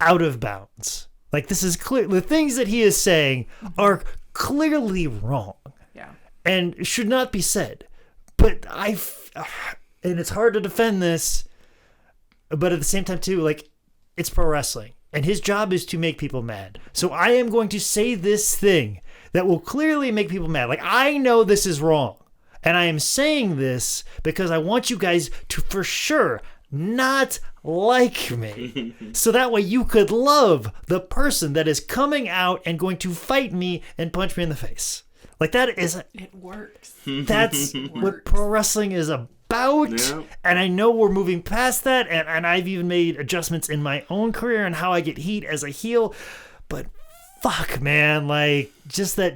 out of bounds. Like, this is clear. The things that he is saying are clearly wrong. Yeah. And should not be said. But and it's hard to defend this, but at the same time too, like, it's pro wrestling and his job is to make people mad. So I am going to say this thing that will clearly make people mad. Like, I know this is wrong, and I am saying this because I want you guys to for sure not like me. So that way you could love the person that is coming out and going to fight me and punch me in the face. Like, that is... It works. That's what pro wrestling is about. Yeah. And I know we're moving past that. And I've even made adjustments in my own career and how I get heat as a heel. But fuck, man. Like, just that...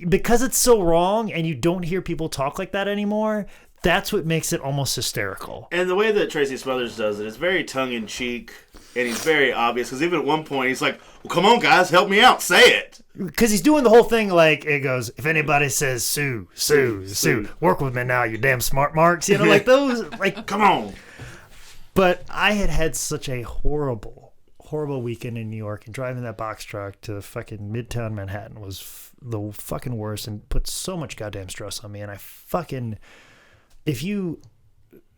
Because it's so wrong and you don't hear people talk like that anymore, that's what makes it almost hysterical. And the way that Tracy Smothers does it, it's very tongue-in-cheek, and he's very obvious, because even at one point, he's like, well, come on, guys, help me out, say it. Because he's doing the whole thing like, it goes, if anybody says Sue, work with me now, you damn smart marks. You know, like those, like, Come on. But I had such a horrible weekend in New York, and driving that box truck to fucking Midtown Manhattan was the fucking worst and put so much goddamn stress on me. And if you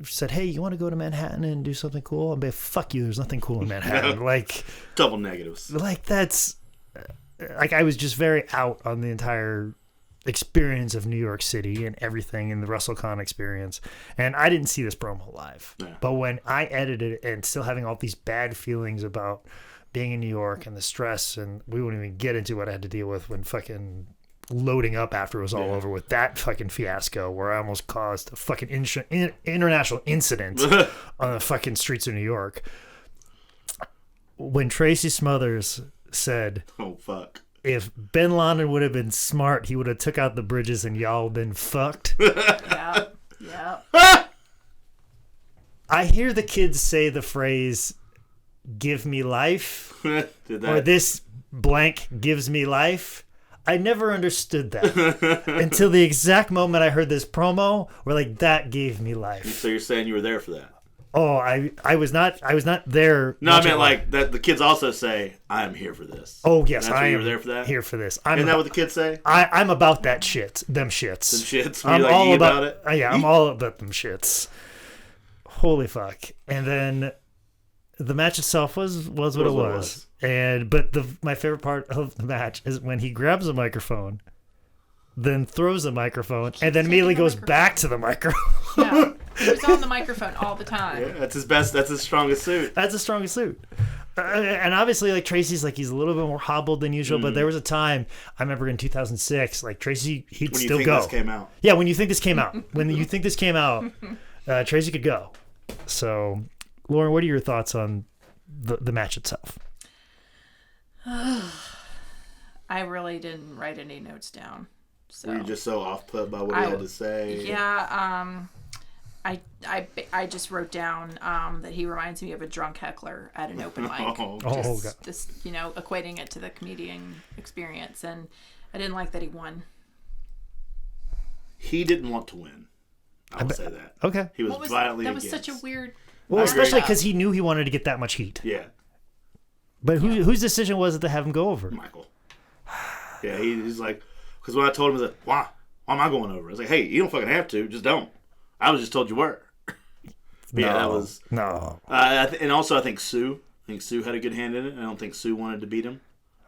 said, hey, you want to go to Manhattan and do something cool? I'd be, fuck you, there's nothing cool in Manhattan. Like, Double negatives. like, that's, like, I was just very out on the entire experience of New York City and everything in the WrestleCon experience. And I didn't see this promo live. Yeah. But when I edited it and still having all these bad feelings about being in New York and the stress, and we wouldn't even get into what I had to deal with when fucking loading up after it was all over with that fucking fiasco where I almost caused a fucking international incident on the fucking streets of New York. When Tracy Smothers said, Oh, fuck. if Bin Laden would have been smart, he would have took out the bridges and y'all been fucked. Yeah. I hear the kids say the phrase, give me life, Did that. or this blank gives me life. I never understood that until the exact moment I heard this promo where, like, that gave me life. So you're saying you were there for that? Oh, I was not there. No, I meant like that. The kids also say, "I am here for this." Oh yes, That's I why you am were there for that. here for this. Isn't that what the kids say? I'm about that shit. Them shits. Some shits. I'm You're like, all "Ye about it. Yeah, I'm all about them shits. Holy fuck! And then the match itself was what it was. But my favorite part of the match is when he grabs a microphone, then throws a microphone, and then immediately goes back to the microphone. Yeah. He's on the microphone all the time. Yeah, that's his best. That's his strongest suit. That's the strongest suit. And obviously, like, Tracy's like, he's a little bit more hobbled than usual, but there was a time, I remember in 2006, like, Tracy, he'd When you still think go. this came out. Yeah, when you think this came out. When you think this came out, Tracy could go. So, Lauren, what are your thoughts on the match itself? I really didn't write any notes down. So Were you just so off put by what he had to say? Yeah, I just wrote down that he reminds me of a drunk heckler at an open mic. Oh, God. Just equating it to the comedian experience, and I didn't like that he won. He didn't want to win. I will say that. Okay. He was violently That was against. such a weird. Well, I agree. especially because he knew he wanted to get that much heat. Yeah, But whose decision was it to have him go over? Michael. Yeah, he's like, because when I told him, he's like, why am I going over? I was like, hey, you don't fucking have to. Just don't. I was just told you were. Yeah, that was. No. And also, I think Sue had a good hand in it. I don't think Sue wanted to beat him.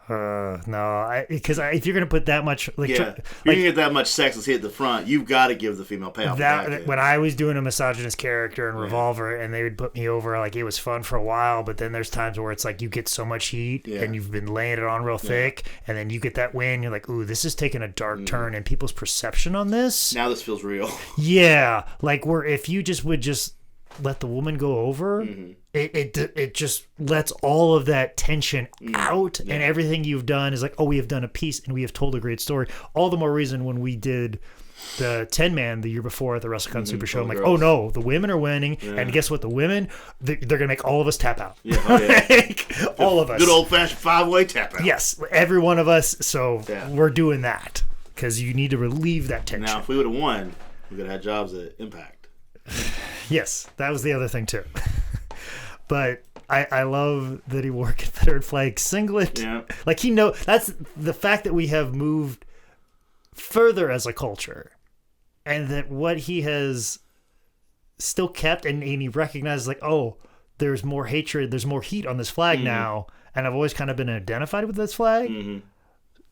No. Because if you're going to put that much. Like, Yeah. If you can get that much sexist at the front, you've got to give the female payoff. That when I was doing a misogynist character in Revolver, and they would put me over, like, it was fun for a while, but then there's times where it's like you get so much heat and you've been laying it on real thick, and then you get that win, you're like, ooh, this is taking a dark turn, and people's perception on this. Now this feels real. Yeah, like where if you would just let the woman go over, it just lets all of that tension out, and everything you've done is like, oh, we have done a piece and we have told a great story. All the more reason when we did the 10-man the year before at the WrestleCon Super Show. I'm like, girls. oh no, the women are winning, and guess what? The women, they're gonna make all of us tap out. Yeah, oh, yeah. Like, all of us. Good old-fashioned 5-way tap out. Yes, every one of us. So we're doing that because you need to relieve that tension. Now, if we would have won, we could have had jobs at Impact. Yes, that was the other thing too. But I love that he wore a Confederate flag singlet. Yeah. Like that's the fact that we have moved further as a culture, and that what he has still kept, and he recognizes like, oh, there's more hatred, there's more heat on this flag now, and I've always kind of been identified with this flag.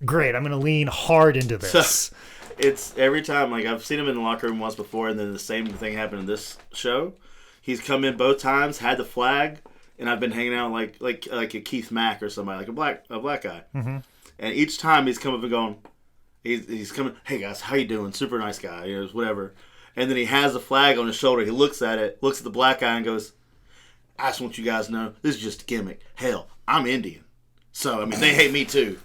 Great, I'm going to lean hard into this. So, it's every time, like, I've seen him in the locker room once before, and then the same thing happened in this show. He's come in both times, had the flag, and I've been hanging out like a Keith Mack or somebody, like a black guy. And each time he's come up and going, he's coming, hey guys, how you doing? Super nice guy, whatever. And then he has the flag on his shoulder. He looks at it, looks at the black guy, and goes, I just want you guys to know, this is just a gimmick. Hell, I'm Indian. So, I mean, they hate me too.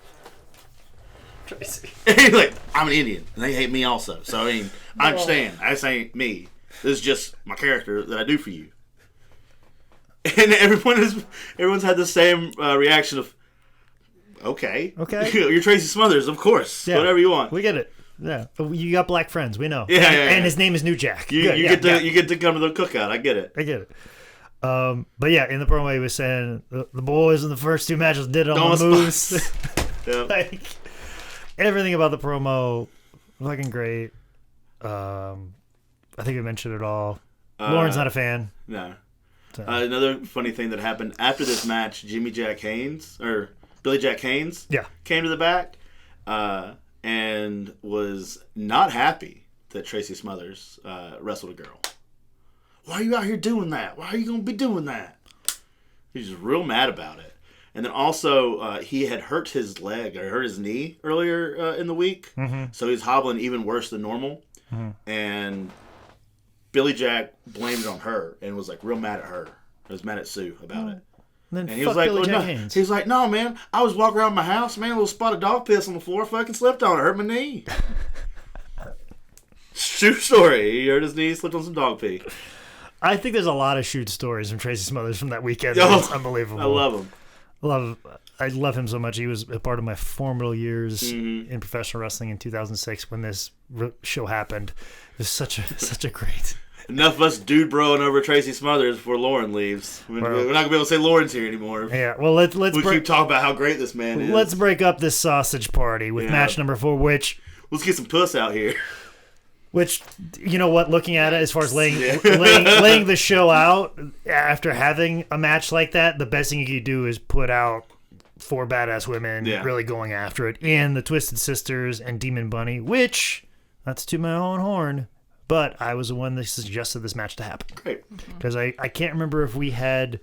Tracy. He's like, I'm an Indian, and they hate me also. So, I mean, I understand. This ain't me. This is just my character that I do for you. And everyone's had the same reaction of, okay. You're Tracy Smothers, of course. Yeah. Whatever you want. We get it. Yeah. You got black friends. We know. Yeah, and his name is New Jack. You get to come to the cookout. I get it. But yeah, in the promo he was saying the boys in the first 2 matches did it on the moves. Yep. Like, everything about the promo, fucking great. I think we mentioned it all. Lauren's not a fan. No. So. Another funny thing that happened after this match, Billy Jack Haynes came to the back and was not happy that Tracy Smothers wrestled a girl. Why are you out here doing that? Why are you going to be doing that? He's just real mad about it. And then also, he had hurt his leg or hurt his knee earlier in the week. So he's hobbling even worse than normal. And Billy Jack blamed it on her and was like real mad at her. He was mad at Sue about it. And he was like, he's like, no, man, I was walking around my house, man, a little spot of dog piss on the floor, fucking slipped on it, hurt my knee. True story. He hurt his knee, slipped on some dog pee. I think there's a lot of shoot stories from Tracy Smothers from that weekend. It's unbelievable. I love him. I love him so much. He was a part of my formidable years in professional wrestling in 2006 when this show happened. It was such a great. Enough of us dude broing over Tracy Smothers before Lauren leaves. We're not gonna be able to say Lauren's here anymore. Yeah, well let's keep talking about how great this man is. Let's break up this sausage party with match number 4, which let's get some puss out here. Which, you know what, looking at it as far as laying the show out after having a match like that, the best thing you could do is put out 4 badass women really going after it, and the Twisted Sisters and Demon Bunny, which, not to toot my own horn, but I was the one that suggested this match to happen. Great. Because I can't remember if we had...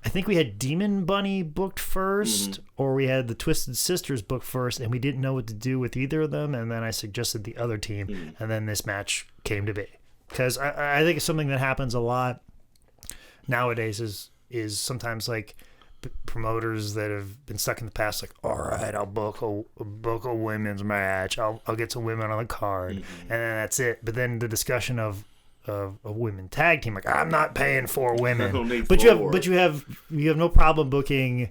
I think we had Demon Bunny booked first, or we had the Twisted Sisters booked first, and we didn't know what to do with either of them, and then I suggested the other team, and then this match came to be. Because I think it's something that happens a lot nowadays is sometimes like promoters that have been stuck in the past, like, all right, I'll book a women's match, I'll get some women on the card, and then that's it. But then the discussion of a women tag team, like, I'm not paying 4 women, I don't need but 4. you have no problem booking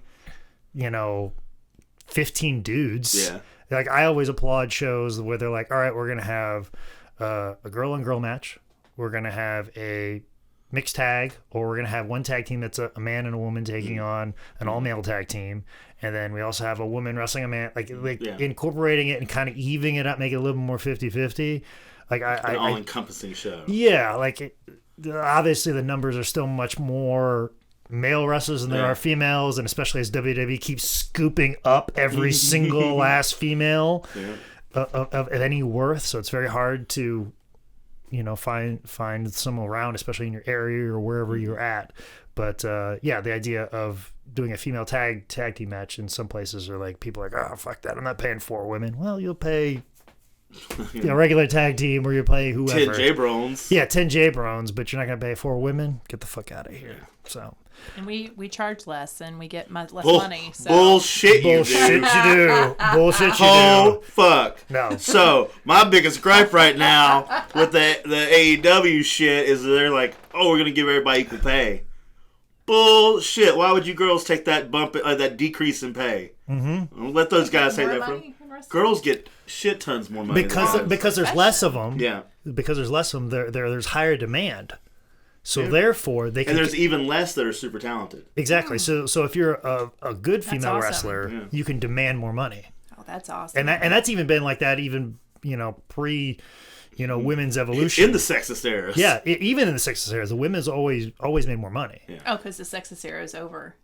15 dudes. Like, I always applaud shows where they're like, all right, we're gonna have a girl and girl match, we're gonna have a mixed tag, or we're gonna have one tag team that's a man and a woman taking on an all male tag team, and then we also have a woman wrestling a man, like incorporating it and kind of evening it up, make it a little more 50-50. Like an all-encompassing show. Yeah, like obviously the numbers are still much more male wrestlers than there are females, and especially as WWE keeps scooping up every single last female of any worth, so it's very hard to find someone around, especially in your area or wherever you're at. But the idea of doing a female tag team match in some places are like, people are like, oh, fuck that, I'm not paying 4 women. Well, you'll pay a regular tag team where you pay whoever. 10 J-Brons. Yeah, 10 J-Brons, but you're not going to pay 4 women? Get the fuck out of here. So. And we charge less and we get less money. So. Bullshit you Bullshit do. you do. Bullshit you Oh, do. fuck. No. So, my biggest gripe right now with the AEW shit is they're like, oh, we're going to give everybody equal pay. Bullshit. Why would you girls take that that decrease in pay? Mm-hmm. Let those guys take that from. Girls get shit tons more money. Because there's less of them. Yeah. Because there's less of them, there's higher demand. So therefore, they can. And there's even less that are super talented. Exactly. So if you're a good female awesome. wrestler, you can demand more money. Oh, that's awesome. And that's even been like that pre, women's evolution In the sexist eras. Yeah, even in the sexist eras, the women's always made more money. Yeah. Oh, because the sexist era is over.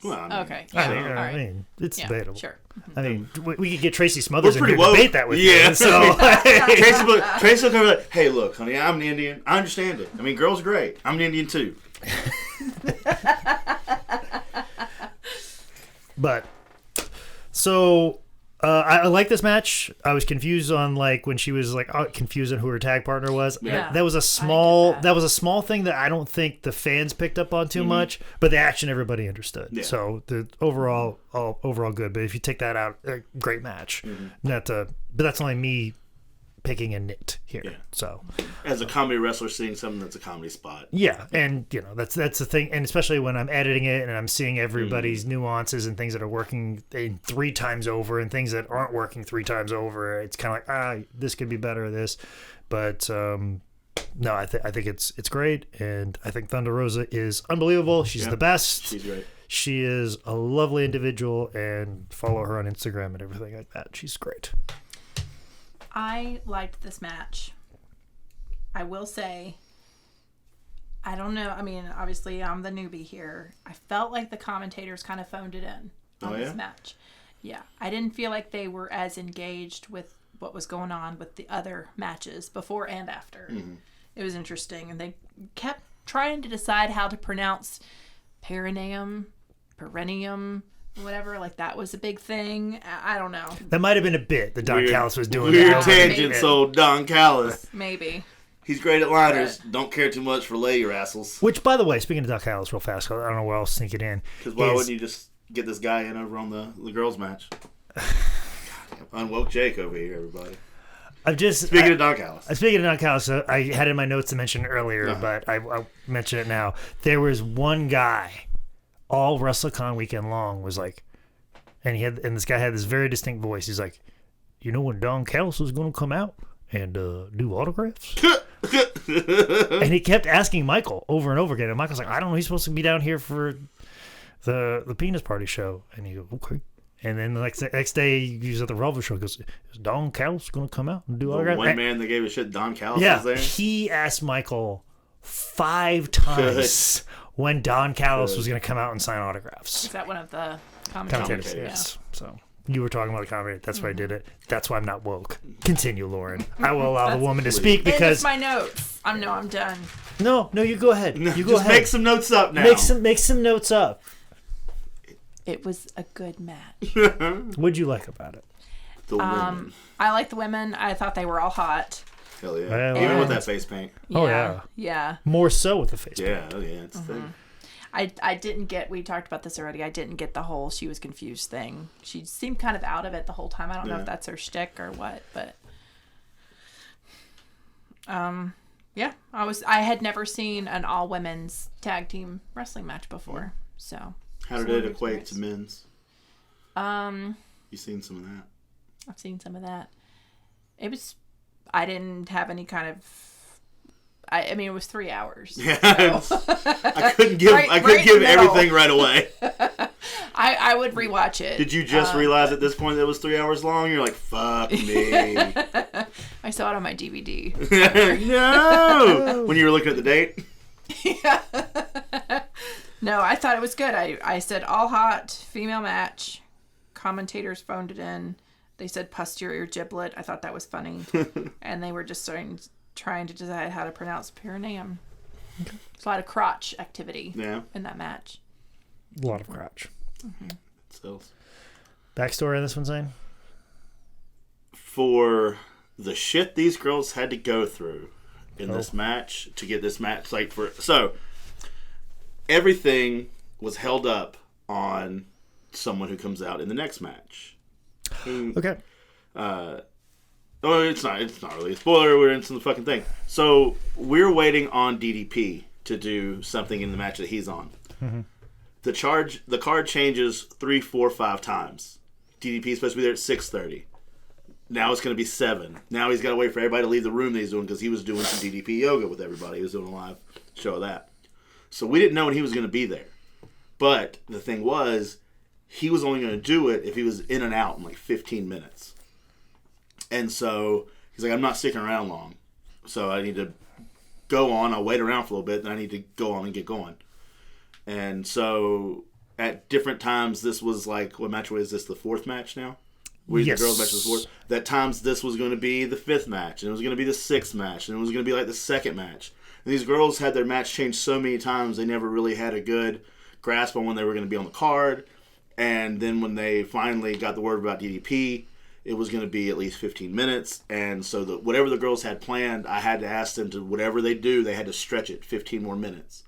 Well, I mean, Okay. Yeah. I All right. mean, it's debatable. Sure. I mean, we could get Tracy Smothers We're in here pretty to woke. debate that with Yeah. you. So Tracy will come like, hey, look, honey, I'm an Indian. I understand it. I mean, girls are great. I'm an Indian too. But so I like this match. I was confused on when she was confused on who her tag partner was. Yeah. That was a small thing that I don't think the fans picked up on too much, but the action everybody understood. Yeah. So the overall good. But if you take that out, great match. But that's only me picking a nit here. Yeah. So As a comedy wrestler, seeing something that's a comedy spot. yeah, and that's the thing, and especially when I'm editing it and I'm seeing everybody's nuances and things that are working 3 times over and things that aren't working 3 times over, it's kind of like this could be better. This, but no, I think it's great, and I think Thunder Rosa is unbelievable. She's the best. She's great. She is a lovely individual, and follow her on Instagram and everything like that. She's great. I liked this match. I will say, I don't know. I mean, obviously, I'm the newbie here. I felt like the commentators kind of phoned it in on this match. Yeah. I didn't feel like they were as engaged with what was going on with the other matches before and after. Mm-hmm. It was interesting. And they kept trying to decide how to pronounce perineum, whatever. Like, that was a big thing. I don't know. That might have been a bit that Don Callis was doing. Weird tangents, old Don Callis. Maybe. He's great at liners. Don't care too much for lay your assholes. Which, by the way, speaking of Don Callis real fast, I don't know where I'll sneak it in. Because why wouldn't you just get this guy in over on the girls' match? Unwoke Jake over here, everybody. Speaking of Don Callis, I had in my notes to mention it earlier, but I'll mention it now. There was one guy all WrestleCon weekend long was like, and this guy had this very distinct voice. He's like, when Don Callis was going to come out and do autographs? And he kept asking Michael over and over again. And Michael's like, I don't know. He's supposed to be down here for the penis party show. And he goes, okay. And then the next day, he was at the Velvet show. He goes, is Don Callis going to come out and do autographs? One man that gave a shit, Don Callis was there? He asked Michael 5 times when Don Callis was going to come out and sign autographs. Is that one of the commentators? Yes. So you were talking about the commentator. That's why I did it. That's why I'm not woke. Continue, Lauren. I will allow the woman to speak because my notes. I'm done. No, you go ahead. You go ahead. Make some notes up now. Make some notes up. It was a good match. What'd you like about it? The women. I like the women. I thought they were all hot. Hell yeah. Well, Even with that face paint. Oh, yeah. Yeah. More so with the face paint. Yeah, it's the thing. I didn't get, we talked about this already, I didn't get the whole she was confused thing. She seemed kind of out of it the whole time. I don't know if that's her shtick or what, but yeah, I had never seen an all women's tag team wrestling match before. So how did it equate to men's? You seen some of that? I've seen some of that. I didn't have any kind of, I mean, it was 3 hours. Yeah, so. I couldn't give everything right away. I would rewatch it. Did you just realize at this point that it was 3 hours long? You're like, fuck me. I saw it on my DVD. No! When you were looking at the date? Yeah. No, I thought it was good. I said all hot, female match. Commentators phoned it in. They said posterior giblet. I thought that was funny. And they were just trying to decide how to pronounce perineum. Okay. There's a lot of crotch activity in that match. A lot of crotch. Mm-hmm. So, backstory on this one, Zane? For the shit these girls had to go through in this match to get this match so everything was held up on someone who comes out in the next match. Okay. It's not really a spoiler. We're into the fucking thing. So we're waiting on DDP to do something in the match that he's on. Mm-hmm. The card changes 3, 4, 5 times. DDP is supposed to be there at 6:30. Now it's going to be 7. Now he's got to wait for everybody to leave the room that he's doing because he was doing some DDP yoga with everybody. He was doing a live show of that. So we didn't know when he was going to be there. But the thing was, he was only going to do it if he was in and out in like 15 minutes. And so he's like, I'm not sticking around long. So I need to go on. I'll wait around for a little bit, then I need to go on and get going. And so at different times, this was like, what match was this? The 4th match now? Yes. The girls' match was 4th. That times this was going to be the 5th match, and it was going to be the 6th match, and it was going to be like the 2nd match. And these girls had their match changed so many times, they never really had a good grasp on when they were going to be on the card. And then when they finally got the word about DDP, it was going to be at least 15 minutes. And so whatever the girls had planned, I had to ask them to, whatever they do, they had to stretch it 15 more minutes.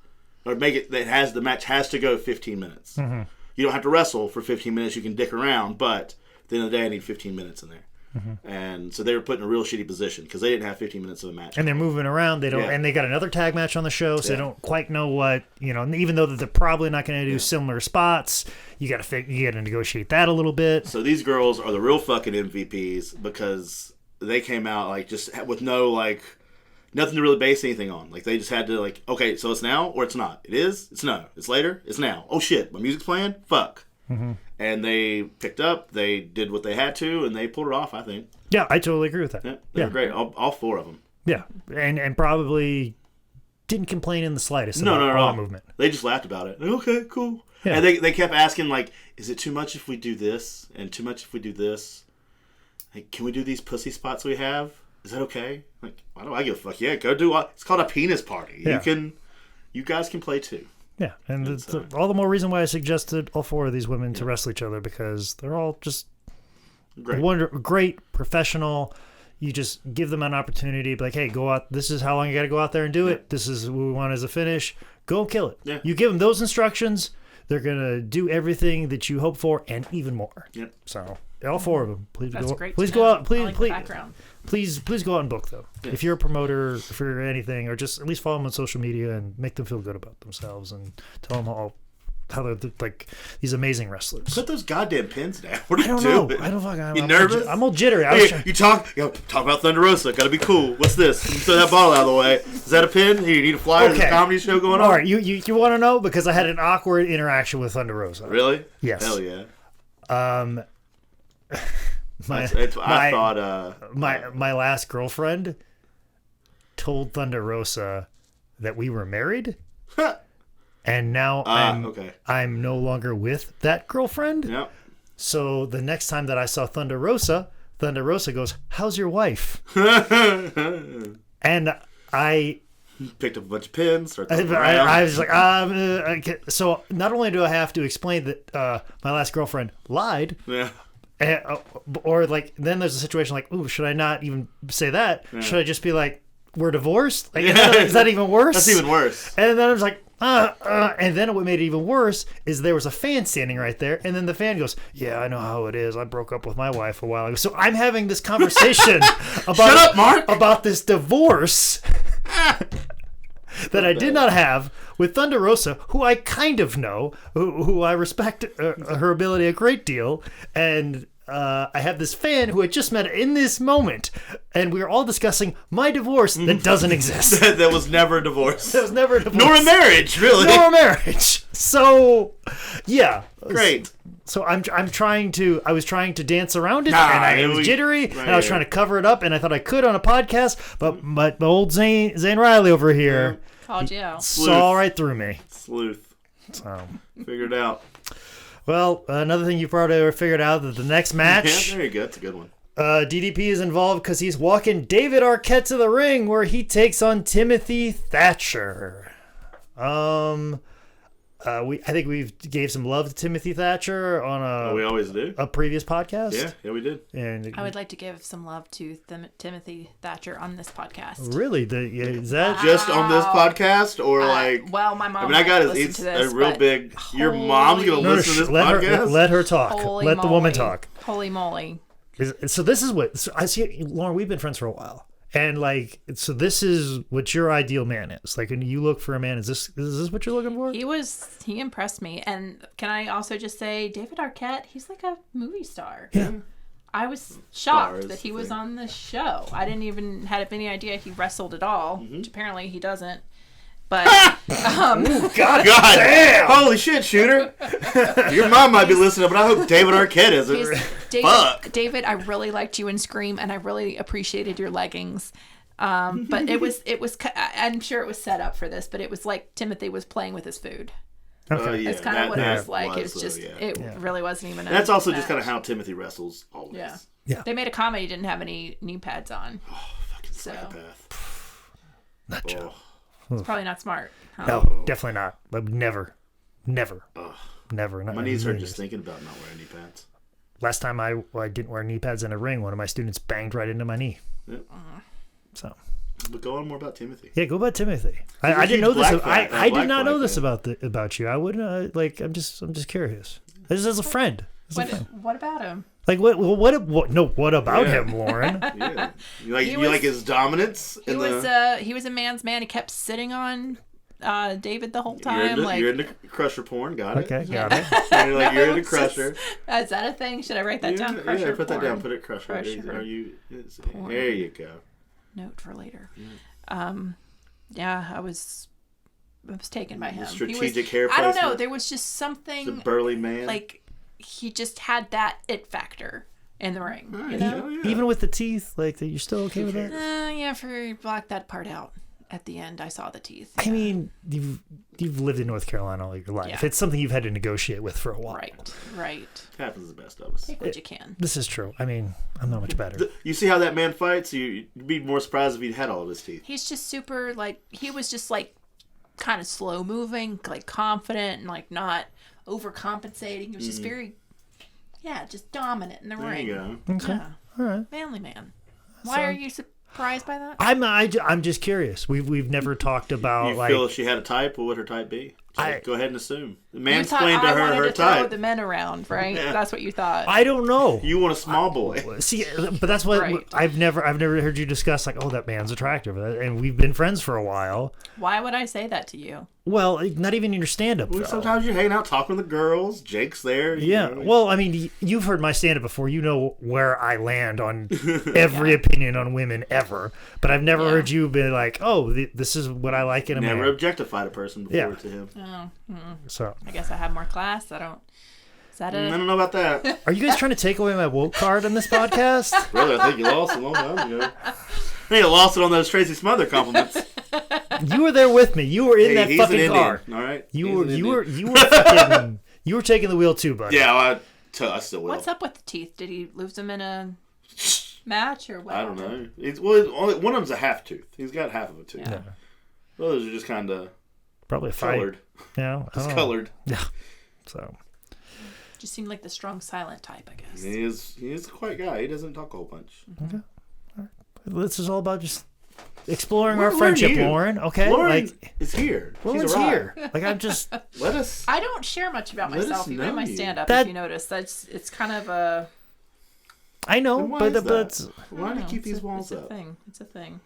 Or make it, the match has to go 15 minutes. Mm-hmm. You don't have to wrestle for 15 minutes. You can dick around, but at the end of the day, I need 15 minutes in there. Mm-hmm. And so they were put in a real shitty position because they didn't have 15 minutes of a match. And they're moving around. They don't, and they got another tag match on the show, so they don't quite know what, and even though they're probably not going to do similar spots, you got to negotiate that a little bit. So these girls are the real fucking MVPs because they came out like just with no like nothing to really base anything on. Like they just had to like, okay, so it's now or it's not. It is. It's no. It's later. It's now. Oh shit, my music's playing. Fuck. Mm-hmm. And they picked up, they did what they had to, and they pulled it off, I think. Yeah, I totally agree with that. Yeah, they were great. All 4 of them. Yeah, and probably didn't complain in the slightest about all movement. They just laughed about it. Like, okay, cool. Yeah. And they kept asking, like, is it too much if we do this? And too much if we do this? Like, can we do these pussy spots we have? Is that okay? Like, why do I give a fuck? Yeah, go do it. It's called a penis party. Yeah. You guys can play too. Yeah, and it's all the more reason why I suggested all 4 of these women to wrestle each other because they're all just great, professional. You just give them an opportunity, be like, hey, go out. This is how long you got to go out there and do it. This is what we want as a finish. Go kill it. Yeah. You give them those instructions, they're going to do everything that you hope for and even more. Yep. So all 4 of them. Please go out. Please go out and book though. Yeah. If you're a promoter, if you're anything, or just at least follow them on social media and make them feel good about themselves and tell them how they're like these amazing wrestlers. Put those goddamn pins down. What are you doing? I don't fucking. You nervous? I'm all jittery. You talk about Thunder Rosa. Got to be cool. What's this? You throw that bottle out of the way. Is that a pin? You need a flyer. There's a comedy show going on. All right. You want to know because I had an awkward interaction with Thunder Rosa. Really? Yes. Hell yeah. My last girlfriend told Thunder Rosa that we were married, and now I'm no longer with that girlfriend. Yep. So the next time that I saw Thunder Rosa goes, "How's your wife?" And I picked up a bunch of pins. I was like, so not only do I have to explain that my last girlfriend lied. Yeah. Or like then there's a situation like, ooh, should I not even say that? Yeah. Should I just be like, we're divorced? Like, is that even worse? That's even worse. And then I was like, and then what made it even worse is there was a fan standing right there, and then the fan goes, yeah, I know how it is. I broke up with my wife a while ago. So I'm having this conversation about Shut up, Mark! About this divorce that I did not have with Thunder Rosa, who I kind of know, who I respect her ability a great deal, and I have this fan who I just met in this moment, and we were all discussing my divorce that doesn't exist. That was never a divorce. That was never a divorce. Nor a marriage, really. Nor a marriage. So, yeah. Great. So I was trying to dance around it, and it was jittery, and I was trying to cover it up, and I thought I could on a podcast, but my old Zane Riley over here called you out. Saw right through me. Sleuth. So figured out. Well, another thing you probably figured out that the next match. Yeah, there you go. That's a good one. DDP is involved because he's walking David Arquette to the ring where he takes on Timothy Thatcher. I think we gave some love to Timothy Thatcher on we always do. a previous podcast. Yeah, we did. And I would like to give some love to Timothy Thatcher on this podcast. really, is that Just on this podcast, or like? Well, my mom. I mean, I got listen to this, a real but big. Your mom's gonna holy- listen to this let podcast. let her talk. Holy let the woman moly. talk. Holy moly! So this is what I see, Lauren. We've been friends for a while, and like, so this is what your ideal man is. Like, when you look for a man, is this what you're looking for? He impressed me, and can I also just say, David Arquette? He's like a movie star. Yeah. I was shocked Stars that he thing. was on the show. I didn't even have any idea he wrestled at all. Mm-hmm. Which apparently he doesn't. But God God damn! Holy shit, Shooter! Your mom might be listening, but I hope David Arquette isn't. Fuck. David, I really liked you in Scream, and I really appreciated your leggings. But it was. I'm sure it was set up for this, but it was like Timothy was playing with his food. Okay. It's kind of what it was like. It was just. yeah. It really wasn't even. And that's also just kind of how Timothy wrestles always. Yeah. Yeah. They made a comment he didn't have any knee pads on. Oh, fucking So psychopath. Not Joe. it's probably not smart. Huh? No, definitely not. But never. Not My knees in hurt a just million thinking about not wearing knee pads. years. Last time I didn't wear knee pads in a ring, one of my students banged right into my knee. Yep. So But go on more about Timothy. yeah, go about Timothy. He's a I didn't know huge this. black I did black not know black this man. about you. I wouldn't like. I'm just curious. This is as a friend. What about him? Like what about Yeah. him, Lauren? Yeah. You was- like his dominance? He was a man's man. He kept sitting on David the whole time. You're into Crusher porn, got it? Okay, got it. You're into It's just- Crusher. Is that a thing? Should I write that down? Crusher put that porn. down. Put it Crusher. Crusher Are you? porn. There you go. Note for later. Yeah, I was taken by him. Strategic hair I don't know. placement. There was just He's a something burly man. like he just had that it factor in the ring. You Nice. know? Oh, yeah. Even with the teeth, like you're still okay with that? Yeah, block that part out. At the end, I saw the teeth. I mean, you've lived in North Carolina all your life. Yeah. It's something you've had to negotiate with for a while. Right. Happens to the best of us. Take what you can. This is true. I mean, I'm not much better. You see how that man fights? You'd be more surprised if he'd had all of his teeth. He's just super he was just kind of slow moving, confident and not overcompensating. He was just very, just dominant in the There ring. you go. Okay. Yeah. All right. Manly man. Why are you surprised by that? I'm just curious. We've never talked about You feel if she had a type, what would her type be? Go ahead and assume. You thought Mansplain to I her wanted her to throw type. the men around, right? Yeah. That's what you thought. I don't know. You want a small boy. See, but that's what Right. I've never heard you discuss. Like, oh, that man's attractive, and we've been friends for a while. Why would I say that to you? Well, not even in your stand-up. Well, though. sometimes you're hanging out talking with the girls. Jake's there. Yeah. Well, I mean, you've heard my stand-up before. You know where I land on every opinion on women ever. But I've never heard you be like, oh, this is what I like in a Never man. objectified a person before to him. Oh, So, I guess I have more class. I don't. Is that I it? don't know about that. are you guys trying to take away my woke card on this podcast? Brother, I think you lost a long time ago. I think I lost it on those Tracy Smother compliments. You were there with me. You were in that he's an fucking Indian, car. all right? You He's were an Indian. you were fucking, you were taking the wheel too, buddy. Yeah, well, I still will. What's up with the teeth? Did he lose them in a match or what? I don't know. Only one of them's a half tooth. He's got half of a tooth. Yeah. Those are just kind of Probably a fight. colored. Yeah, I don't know. Colored. Yeah. So Just seemed like the strong silent type, I guess. He is a quiet guy. He doesn't talk a whole bunch. this is all about just exploring Where our are friendship, you? Lauren. Okay, Lauren like is here. Lauren's She's arrived. here. Like I'm just. Let us. I don't share much about Let us myself, even in my know you. stand-up. That- If you notice, it's kind of a. I know, Then why but is that? but Why do you keep it's these a, walls it's up? a thing. It's a thing.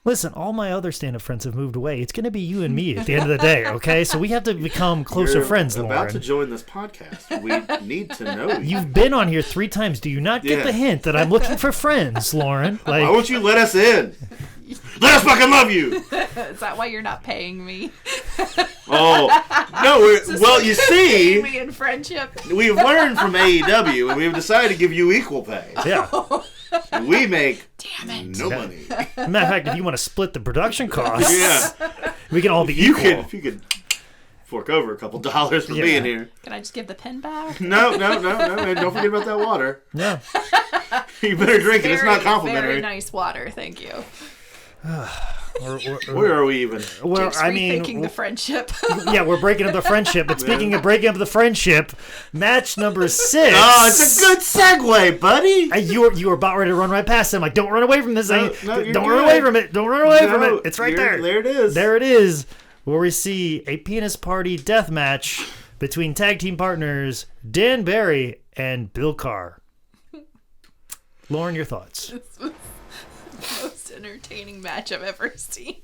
listen, all my other stand-up friends have moved away. It's gonna be you and me at the end of the day. Okay, so we have to become closer You're friends, about Lauren. to join this podcast. We need to know you. You've been on here 3 times. Do you not get Yeah. the hint that I'm looking for friends, Lauren? Why Like, won't you let us in? Let us fucking love you. Is that why you're not paying me? Oh no! Well, you Paying see, me in friendship. we've learned from AEW, and we've decided to give you equal pay. yeah. And we make Damn it. no money. Matter of fact, if you want to split the production costs, Yeah, we can all be you equal. could. If you could fork over a couple dollars for Yeah. being here. Can I just give the pen back? No, and don't forget about that water. Yeah. You better drink it. It's not Very complimentary. nice water. Thank you. Where are we even? Well, Jake's rethinking the friendship. Yeah, we're breaking up the friendship. But speaking of breaking up the friendship, match number 6. Oh, it's a good segue, buddy. You were about ready to run right past him. Like, don't run away from this. No, Don't run away from it. Don't run away from it. It's right there. There it is. There it is. Where we see a penis party death match between tag team partners Dan Barry and Bill Carr. Lauren, your thoughts? This was the most entertaining match I've ever seen.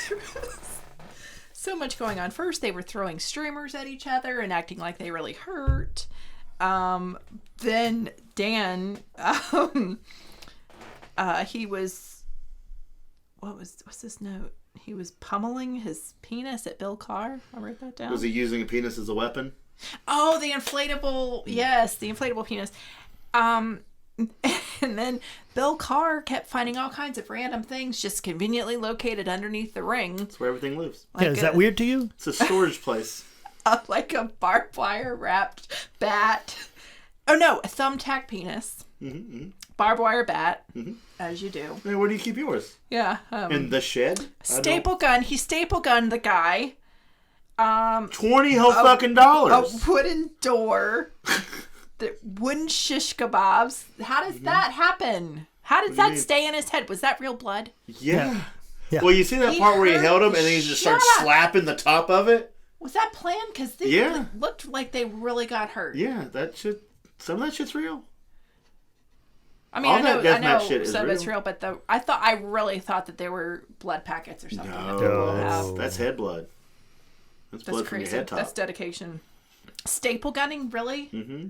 There was so much going on. First, they were throwing streamers at each other and acting like they really hurt. Then Dan, he was, what's this note? He was pummeling his penis at Bill Carr. I wrote that down. Was he using a penis as a weapon? Oh, the inflatable. Yes, the inflatable penis. And then Bill Carr kept finding all kinds of random things just conveniently located underneath the ring. That's where everything lives. Yeah, is that weird to you? It's a storage place. Like a barbed wire wrapped bat. Oh no, a thumbtack penis. Mm-hmm. Barbed wire bat, as you do. Hey, where do you keep yours? Yeah. In the shed? Staple gun. He staple gunned the guy. $20 whole fucking dollars. A wooden door. The wooden shish kebabs. How does that happen? How does that stay in his head? Was that real blood? Yeah. Yeah. Well, you see that part where he held him and then he just started Shut up. slapping the top of it? Was that planned? Because they looked like they really got hurt. Yeah, some of that shit's real. I mean, All I that know deathmatch shit is some of it's real. real, but I really thought that there were blood packets or something. No, that's head blood. That's blood from your crazy. head top. That's dedication. Staple gunning, really? Mm-hmm.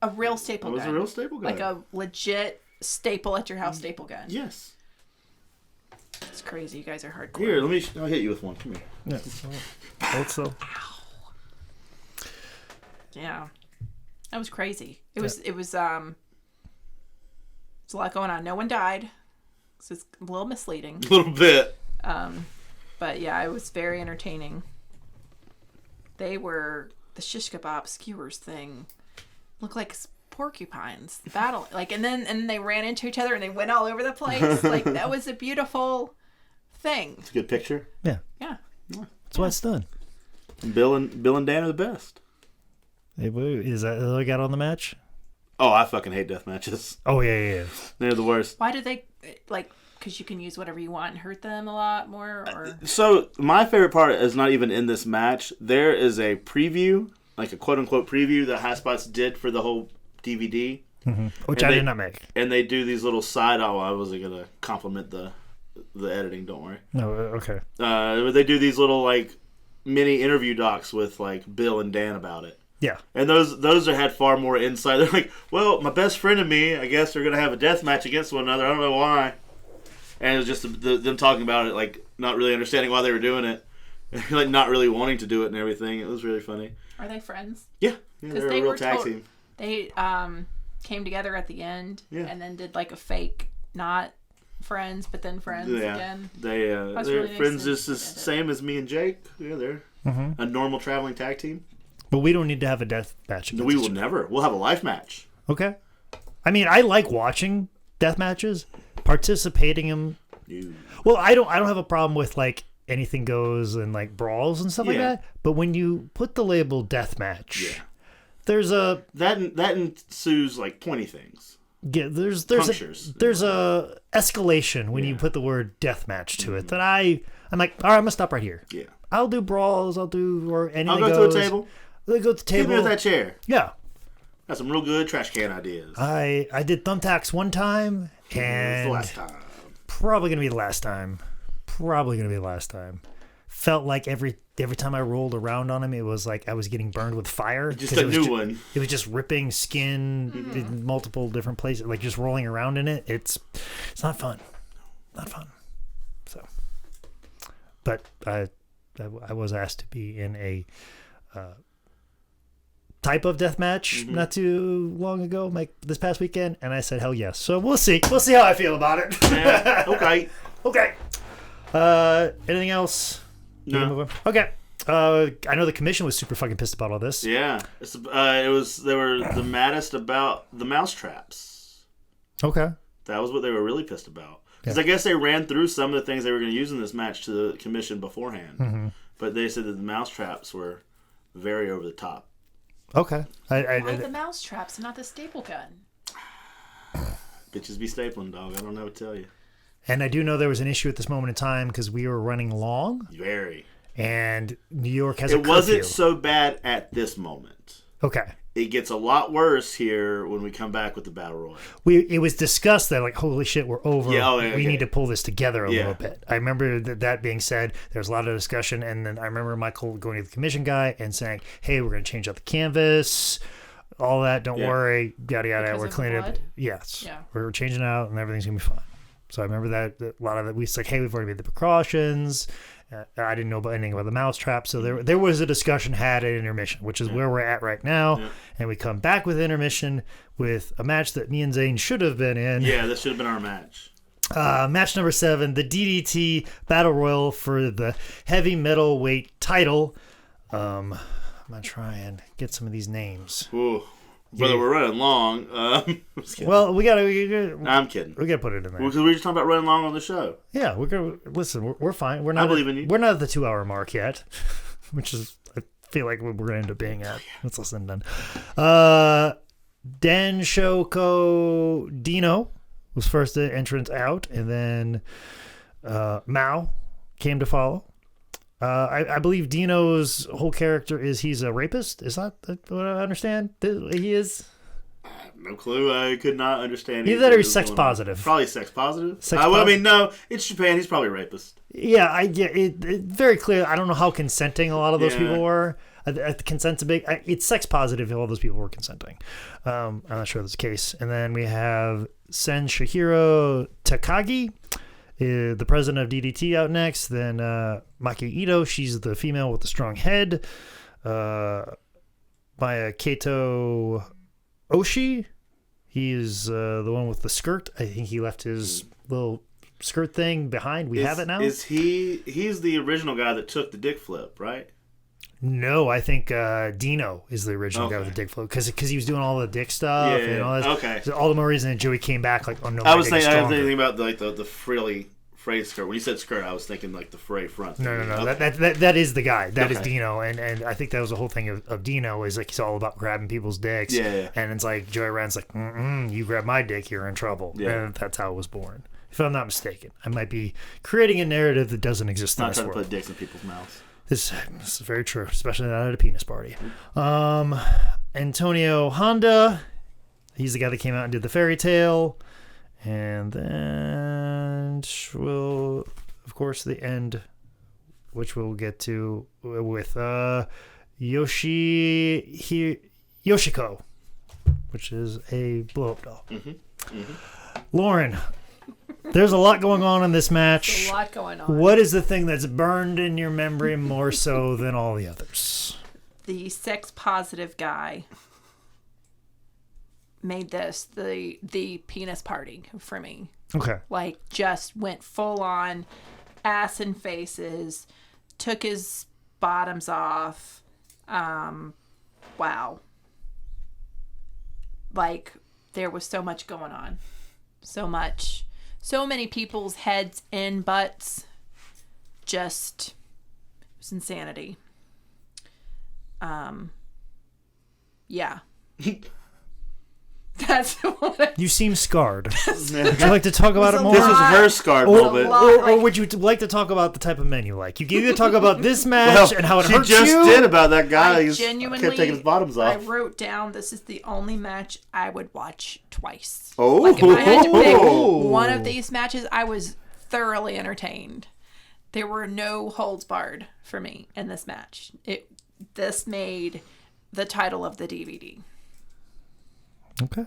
A real staple gun. It was a real staple gun. Like a legit staple at your house staple gun. Yes. It's crazy. You guys are hardcore. Here, I'll hit you with one. Come here. Yeah. Also. Yeah. That was crazy. It was it's a lot going on. No one died. So it's a little misleading. A little bit. But yeah, it was very entertaining. They were the shish kebab skewers thing. Looked like porcupines battle, like, and then they ran into each other and they went all over the place. Like, that was a beautiful thing. It's a good picture. Yeah. Yeah. That's why it's done. Bill and Dan are the best. Hey, is that all I got on the match? Oh, I fucking hate death matches. Oh, yeah. They're the worst. Why did they, like, because you can use whatever you want and hurt them a lot more? Or So, my favorite part is not even in this match. There is a preview, like a quote-unquote preview that High Spots did for the whole DVD. Mm-hmm. Which I did not make. And they do these little side... Oh, I wasn't going to compliment the editing, don't worry. No, okay. They do these little, like, mini interview docs with, like, Bill and Dan about it. Yeah. And those had far more insight. They're like, well, my best friend and me, I guess they're going to have a death match against one another. I don't know why. And it was just them talking about it, like, not really understanding why they were doing it. Like, not really wanting to do it and everything. It was really funny. are they friends? Yeah they're a real tag team. They came together at the end, Yeah. and then did like a fake not friends, but then friends again. They're really friends nice just the same as me and Jake. Yeah, they're a normal traveling tag team. But we don't need to have a death match. We will never. We'll have a life match. Okay. I mean, I like watching death matches, participating in. Well, I don't have a problem with like anything goes and like brawls and stuff like that. But when you put the label death match, there's a that ensues like 20 things. Yeah, there's Punctures. a escalation when you put the word death match to it. That I'm like, all right, I'm gonna stop right here. Yeah. I'll do brawls. I'll go to a table. I'll go to the table. Hit me with that chair. Yeah. Got some real good trash can ideas. I did thumbtacks one time, and the last time. Probably gonna be the last time. Felt like every time I rolled around on him, it was like I was getting burned with fire. Just a new one. It was just ripping skin in multiple different places, like just rolling around in it. It's not fun. So, but I was asked to be in a type of death match not too long ago, like this past weekend, and I said hell yes. So we'll see how I feel about it. Yeah, okay. Anything else? No. Okay. I know the commission was super fucking pissed about all this. Yeah, they were the maddest about the mouse traps. Okay. That was what they were really pissed about. Because I guess they ran through some of the things they were going to use in this match to the commission beforehand. Mm-hmm. But they said that the mousetraps were very over the top. Okay. Why the mouse traps and not the staple gun? Bitches be stapling, dog. I don't know what to tell you. And I do know there was an issue at this moment in time because we were running long. Very. And New York has a curfew. It wasn't so bad at this moment. Okay. It gets a lot worse here when we come back with the Battle Royal. It was discussed that, like, holy shit, we're over. Yeah, we need to pull this together a little bit. I remember that being said. There was a lot of discussion. And then I remember Michael going to the commission guy and saying, hey, we're going to change out the canvas. All that, don't worry. Yada, yada. Because we're of cleaning blood? it. Yes. Yeah. We're changing it out and everything's going to be fine. So I remember that a lot of it. We was like, hey, we've already made the precautions. I didn't know about anything about the mousetrap. So there was a discussion had at intermission, which is where we're at right now. Yeah. And we come back with intermission with a match that me and Zane should have been in. Yeah, this should have been our match. Match number 7, the DDT Battle Royal for the heavy middleweight title. I'm going to try and get some of these names. Ooh. Brother, we're running long. Well, we gotta. No, I'm kidding. We gotta put it in there because we were just talking about running long on the show. Yeah, we're gonna listen. We're fine. We're not. I believe in you. We're not at the 2-hour mark yet, which is I feel like we're gonna end up being at. Let's listen then. Dan Shoko Dino was first entrance out, and then Mao came to follow. I believe Dino's whole character is he's a rapist. Is that what I understand? He is? I have no clue. I could not understand. Either that or he's sex positive. Probably sex positive. Well, I mean, no, it's Japan. He's probably a rapist. Yeah, it very clear. I don't know how consenting a lot of those people were. The consent's a big. It's sex positive if all those people were consenting. I'm not sure that's the case. And then we have Sen Shihiro Takagi, the president of DDT, out next. Then Maki Ito, she's the female with the strong head. Maya Kato Oshi, he's the one with the skirt. I think he left his little skirt thing behind. We have it now. Is he's the original guy that took the dick flip, right? No, I think Dino is the original guy with the dick flip because he was doing all the dick stuff and all that. Okay. So all the more reason that Joey came back like, oh no, I was thinking about the frilly fray skirt. When you said skirt, I was thinking like the fray front. No. Okay. That is the guy. That is Dino, and I think that was the whole thing of Dino is like he's all about grabbing people's dicks. Yeah. And it's like Joey Rand's like, you grab my dick, you're in trouble. Yeah. And that's how it was born. If I'm not mistaken, I might be creating a narrative that doesn't exist in this world. Not trying to put dicks in people's mouths. This is very true, especially not at a penis party. Antonio Honda, he's the guy that came out and did the fairy tale. And then we'll, of course, the end, which we'll get to with Yoshiko, which is a blow-up doll. Lauren, there's a lot going on in this match. There's a lot going on. What is the thing that's burned in your memory more so than all the others? The sex positive guy made this the penis party for me. Okay. Like, just went full on ass and faces, took his bottoms off. Wow. Like, there was so much going on. So much. So many people's heads and butts. Just, it was insanity. Yeah. That's what you seem scarred. Would you like to talk about it more? This was her scarred moment. Or would you like to talk about the type of men you like? You can either talk about this match and how it hurts you. She just did about that guy. I genuinely kept taking his bottoms off. I wrote down this is the only match I would watch twice. Oh. Like, if I had to pick one of these matches, I was thoroughly entertained. There were no holds barred for me in this match. This made the title of the DVD. Okay.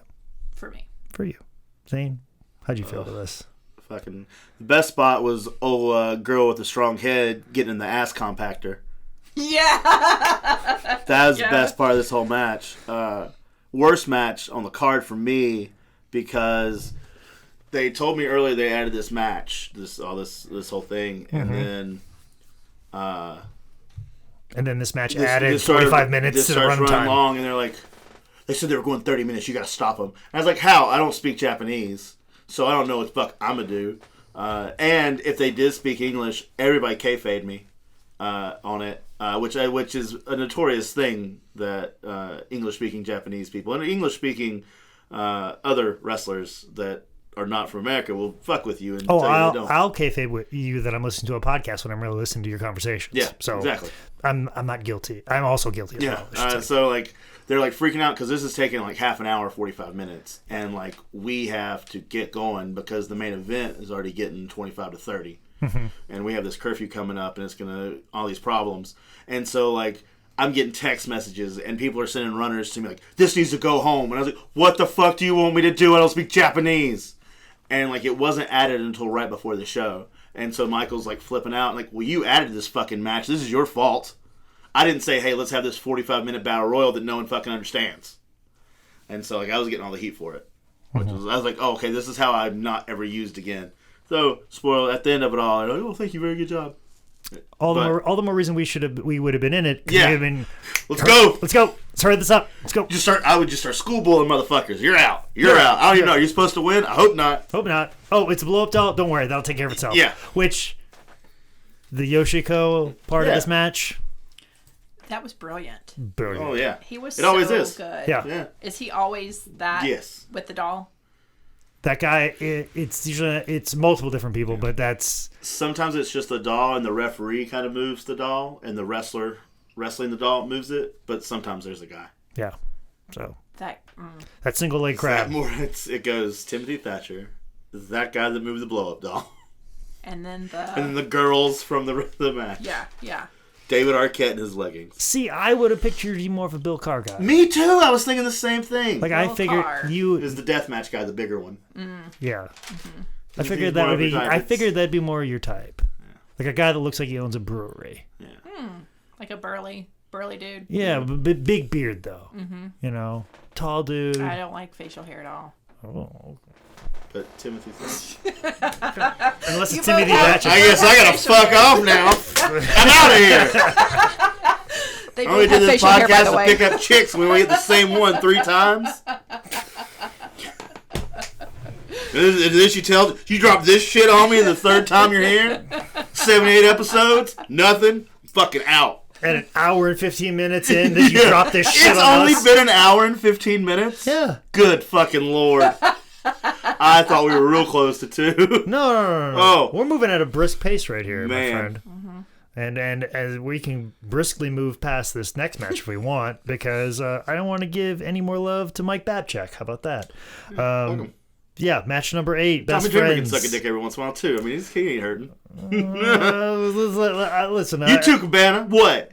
For me. For you. Zane, how'd you feel about this? Fucking the best spot was girl with a strong head getting in the ass compactor. Yeah. That was the best part of this whole match. Worst match on the card for me because they told me earlier they added this match, this whole thing, and then this match added 45 minutes to the runtime. Long, and they're like, they said they were going 30 minutes. You got to stop them. And I was like, how? I don't speak Japanese. so I don't know what the fuck I'm gonna do. And if they did speak English, everybody kayfade me on it, which is a notorious thing that English-speaking Japanese people and English-speaking other wrestlers that are not from America will fuck with you and tell you they don't. I'll kayfabe with you that I'm listening to a podcast when I'm really listening to your conversations. Yeah, so exactly. I'm not guilty. I'm also guilty as well. So like they're like freaking out because this is taking like half an hour, 45 minutes, and like we have to get going because the main event is already getting 25 to 30, and we have this curfew coming up, and it's gonna all these problems, and so like. I'm getting text messages, and people are sending runners to me like, this needs to go home. And I was like, what the fuck do you want me to do? I don't speak Japanese. And, like, it wasn't added until right before the show. And so Michael's, like, flipping out. Like, well, you added this fucking match. This is your fault. I didn't say, hey, let's have this 45-minute battle royal that no one fucking understands. And so, like, I was getting all the heat for it. I was like, oh, okay, this is how I'm not ever used again. So, spoiler, at the end of it all, I'm like, oh, thank you, very good job. All the more reason we would have been in it. Yeah. Been, Let's go. Let's hurry this up. Let's go. I would just start schoolboying motherfuckers. You're out. You're out. I don't even know. You're supposed to win? I hope not. Hope not. Oh, it's a blow up doll. Don't worry. That'll take care of itself. Yeah. Which, the Yoshiko part of this match. That was brilliant. Brilliant. Oh, yeah. He was It always so is. good. Yeah. Is he always that? Yes. With the doll? That guy, it's usually it's multiple different people, but that's... Sometimes it's just the doll and the referee kind of moves the doll and the wrestler wrestling the doll moves it, but sometimes there's a guy. Yeah. So... That single leg crab. It goes Timothy Thatcher, that guy that moved the blow-up doll. And then the girls from the match. Yeah. David Arquette in his leggings. See, I would have pictured you more of a Bill Carr guy. Me too. I was thinking the same thing. Like, Bill I figured Carr. you... is the deathmatch guy, the bigger one. Yeah. I He's figured more that would of your be... type. I figured that'd be more your type. Yeah. Like a guy that looks like he owns a brewery. Yeah. Like a burly dude. Yeah, big beard, though. You know? Tall dude. I don't like facial hair at all. Oh. But Timothy Thatcher. Unless You it's Timothy both have- Thatcher. I guess I gotta fuck off now. I'm out of here. They I only both did have this facial hair, by podcast the to way. pick up chicks when we get the same one 3 times. And then you drop this shit on me the 3rd time you're here? 78 episodes? Nothing? Fucking out. And an hour and 15 minutes in, that you drop this shit It's on only us? been an hour and 15 minutes? Yeah. Good fucking Lord. I thought we were real close to 2. No. Oh. We're moving at a brisk pace right here, Man. my friend. And as we can briskly move past this next match if we want, because I don't want to give any more love to Mike Babchak. How about that? Welcome. Yeah, match number 8, best Tommy Dreamer friends. can suck a dick every once in a while, too. I mean, he ain't hurting. Listen, You too, Cabana. What?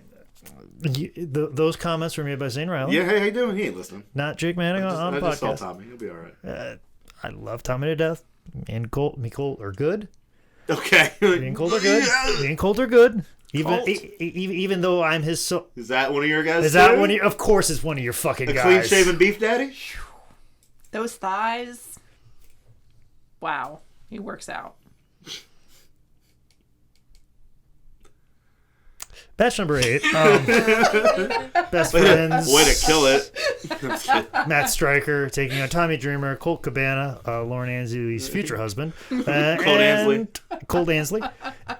those comments were made by Zane Riley. Yeah, hey, how you doing? He ain't listening. Not Jake Manning on the I just saw podcast. Tommy. He'll be all right. I love Tommy to death. Me and Colt are good. Okay. Me and Colt are good. Me and Colt are good. Colt? Even though I'm his Is that one of your guys? Is that one of your... Of course it's one of your fucking a guys. clean-shaven beef daddy? Those thighs. Wow. He works out. Batch number 8. Best friends. Way to kill it. Matt Stryker taking on Tommy Dreamer, Colt Cabana, Lauren Ansley's future husband, Ansley. Colt Ansley,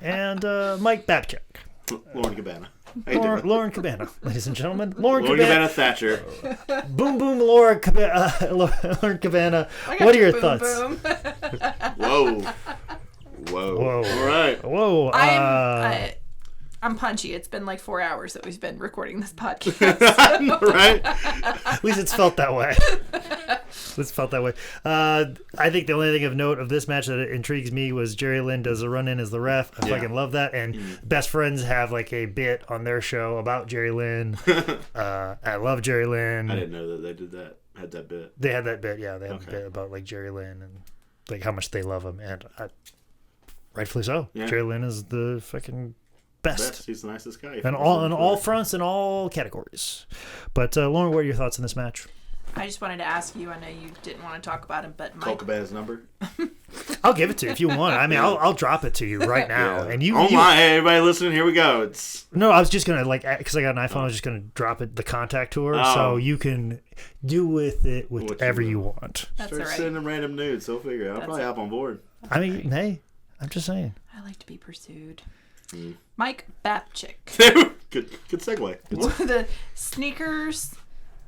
and Mike Babchak. Lauren Cabana. How you doing? Lauren Cabana, ladies and gentlemen. Lauren Lauren Cabana. Cabana Thatcher. Boom, boom, Lauren Cabana. What are your Boom, thoughts? boom. Whoa. Whoa. All right. Whoa. I'm punchy. It's been like 4 hours that we've been recording this podcast. Right? At least it's felt that way. I think the only thing of note of this match that intrigues me was Jerry Lynn does a run-in as the ref. I fucking love that. And Best Friends have like a bit on their show about Jerry Lynn. I love Jerry Lynn. I didn't know that they did that. Had that bit. They had that bit, yeah. They had a bit about like Jerry Lynn and like how much they love him. And rightfully so. Yeah. Jerry Lynn is the fucking best. He's the nicest guy. And on all fronts and all categories. But Lauren, what are your thoughts on this match? I just wanted to ask you. I know you didn't want to talk about him, but Colt Cabana's number. I'll give it to you if you want. I mean, I'll drop it to you right now. Yeah. And you. Hey, everybody listening, here we go. No, I was just gonna because I got an iPhone. I was just gonna drop it the contact to her, so you can do with it whatever you want. That's Start all right. sending them random nudes. So figure it. I'll probably hop on board. I mean, hey, I'm just saying. I like to be pursued. Mike Babchick. Good segue. The sneakers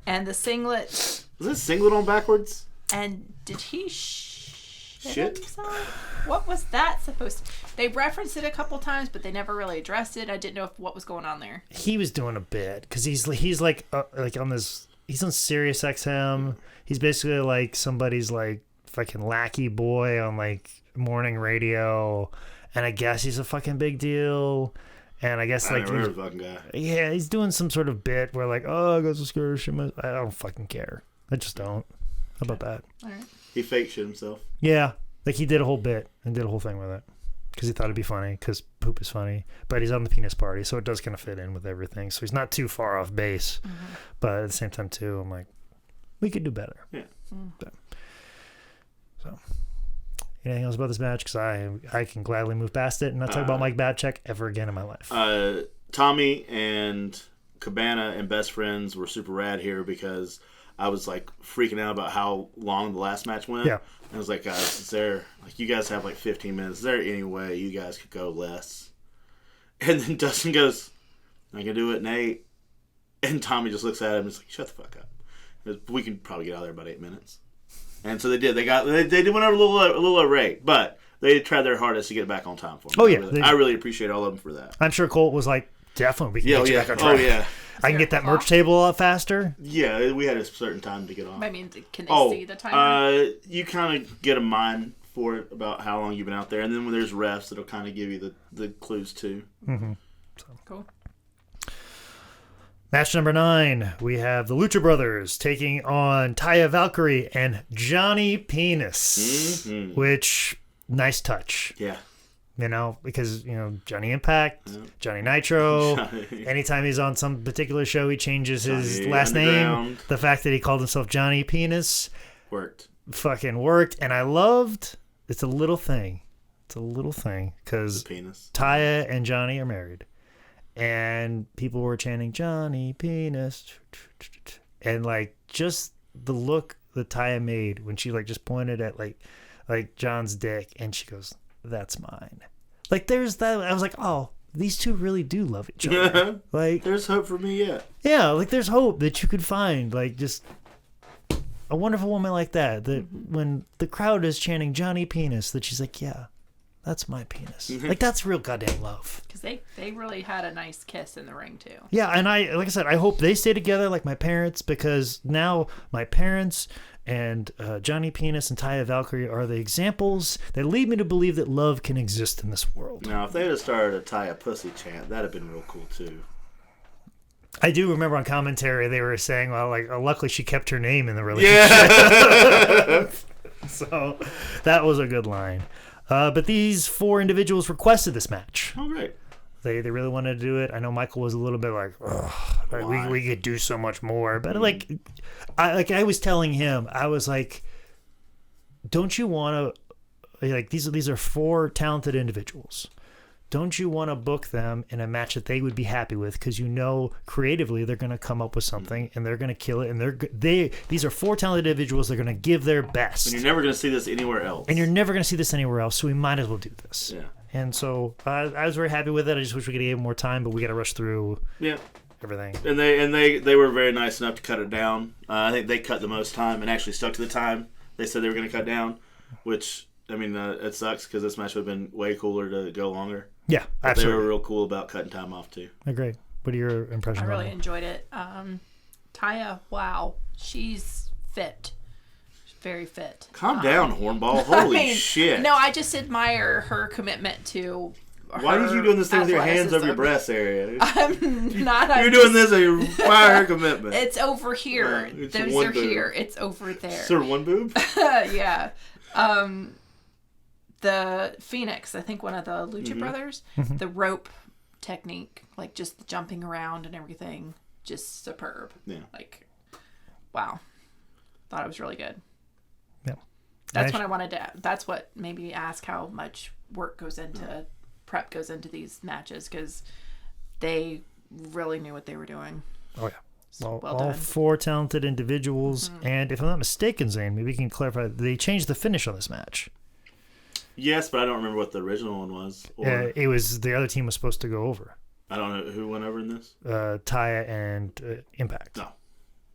and the singlet. Is this singlet on backwards? And did he shit himself? What was that supposed to? They referenced it a couple times, but they never really addressed it. I didn't know what was going on there. He was doing a bit because he's like on this. He's on Sirius XM. He's basically like somebody's like fucking lackey boy on like morning radio, and I guess he's a fucking big deal. And I guess like heard of the fucking guy. Yeah, he's doing some sort of bit where like, oh, I got some skirt. I don't fucking care. I just don't. How about that? All right. He fake shit himself. Yeah, like he did a whole bit and did a whole thing with it because he thought it'd be funny because poop is funny. But he's on the penis party, so it does kind of fit in with everything. So he's not too far off base. Mm-hmm. But at the same time, too, I'm like, we could do better. Yeah. So, anything else about this match? Because I can gladly move past it and not talk about Mike Babchick ever again in my life. Tommy and Cabana and Best Friends were super rad here because I was like freaking out about how long the last match went. Yeah. I was like, guys, is there, like, you guys have like 15 minutes. Is there any way you guys could go less? And then Dustin goes, I can do it in 8. And Tommy just looks at him and is like, shut the fuck up. He goes, we can probably get out of there in about 8 minutes. And so they did. They did went over a little irate, but they tried their hardest to get back on time for me. Oh, yeah. I really appreciate all of them for that. I'm sure Colt was like, definitely, we can get you back on track. Oh, yeah. I can get that merch table up faster. Yeah, we had a certain time to get off. I mean, can they see the timer? You kind of get a mind for it about how long you've been out there. And then when there's refs, it'll kind of give you the clues, too. Mm-hmm. So. Cool. Match number 9, we have the Lucha Brothers taking on Taya Valkyrie and Johnny Penis, which, nice touch. Yeah. You know, because, you know, Johnny Impact, Johnny Nitro, anytime he's on some particular show, he changes his last name. The fact that he called himself Johnny Penis fucking worked. And I loved, it's a little thing. It's a little thing because Taya and Johnny are married. And people were chanting, Johnny Penis. And, like, just the look that Taya made when she, like, just pointed at, like John's dick. And she goes, that's mine. Like, there's that. I was like, oh, these two really do love each other. Like, there's hope for me yet. Yeah, like, there's hope that you could find, like, just a wonderful woman like that. That when the crowd is chanting Johnny Penis, that she's like, yeah, that's my penis. Like, that's real goddamn love. Because they really had a nice kiss in the ring, too. Yeah, and like I said, I hope they stay together like my parents, because now my parents and Johnny Penis and Taya Valkyrie are the examples that lead me to believe that love can exist in this world. Now, if they had started a Taya pussy chant, that'd have been real cool, too. I do remember on commentary they were saying, well, like, luckily she kept her name in the relationship. Yeah. So that was a good line. But these 4 individuals requested this match. Oh, great. They really wanted to do it. I know Michael was a little bit like, ugh, we could do so much more. But I was telling him, I was like, don't you want to, like, these are 4 talented individuals. Don't you want to book them in a match that they would be happy with? Because you know creatively they're going to come up with something and they're going to kill it. And these are 4 talented individuals. They're going to give their best. And you're never going to see this anywhere else. So we might as well do this. Yeah. And so I was very happy with it. I just wish we could give more time, but we got to rush through everything. And they were very nice enough to cut it down. I think they cut the most time and actually stuck to the time they said they were going to cut down, which, I mean, it sucks because this match would have been way cooler to go longer. Yeah, but absolutely. they were real cool about cutting time off, too. Agree. What are your impressions? I really enjoyed it. Taya, wow, she's fit. Very fit. Calm down, hornball. Holy shit. No, I just admire her commitment to her. Why are you doing this thing with your hands over your breast area? I'm not. You're doing this and you admire her commitment. It's over here. Those are here. It's over there. Sort of one boob? Yeah. The Phoenix, I think one of the Lucha Brothers, the rope technique, like just the jumping around and everything, just superb. Yeah. Like, wow. Thought it was really good. Yeah. That's when I wanted to. That's what made me ask how much work goes into prep goes into these matches, because they really knew what they were doing. Oh yeah. Well all done. 4 talented individuals, and if I'm not mistaken, Zane, maybe you can clarify. They changed the finish on this match. Yes, but I don't remember what the original one was. Or It was the other team was supposed to go over. I don't know who went over in this. Taya and Impact. No.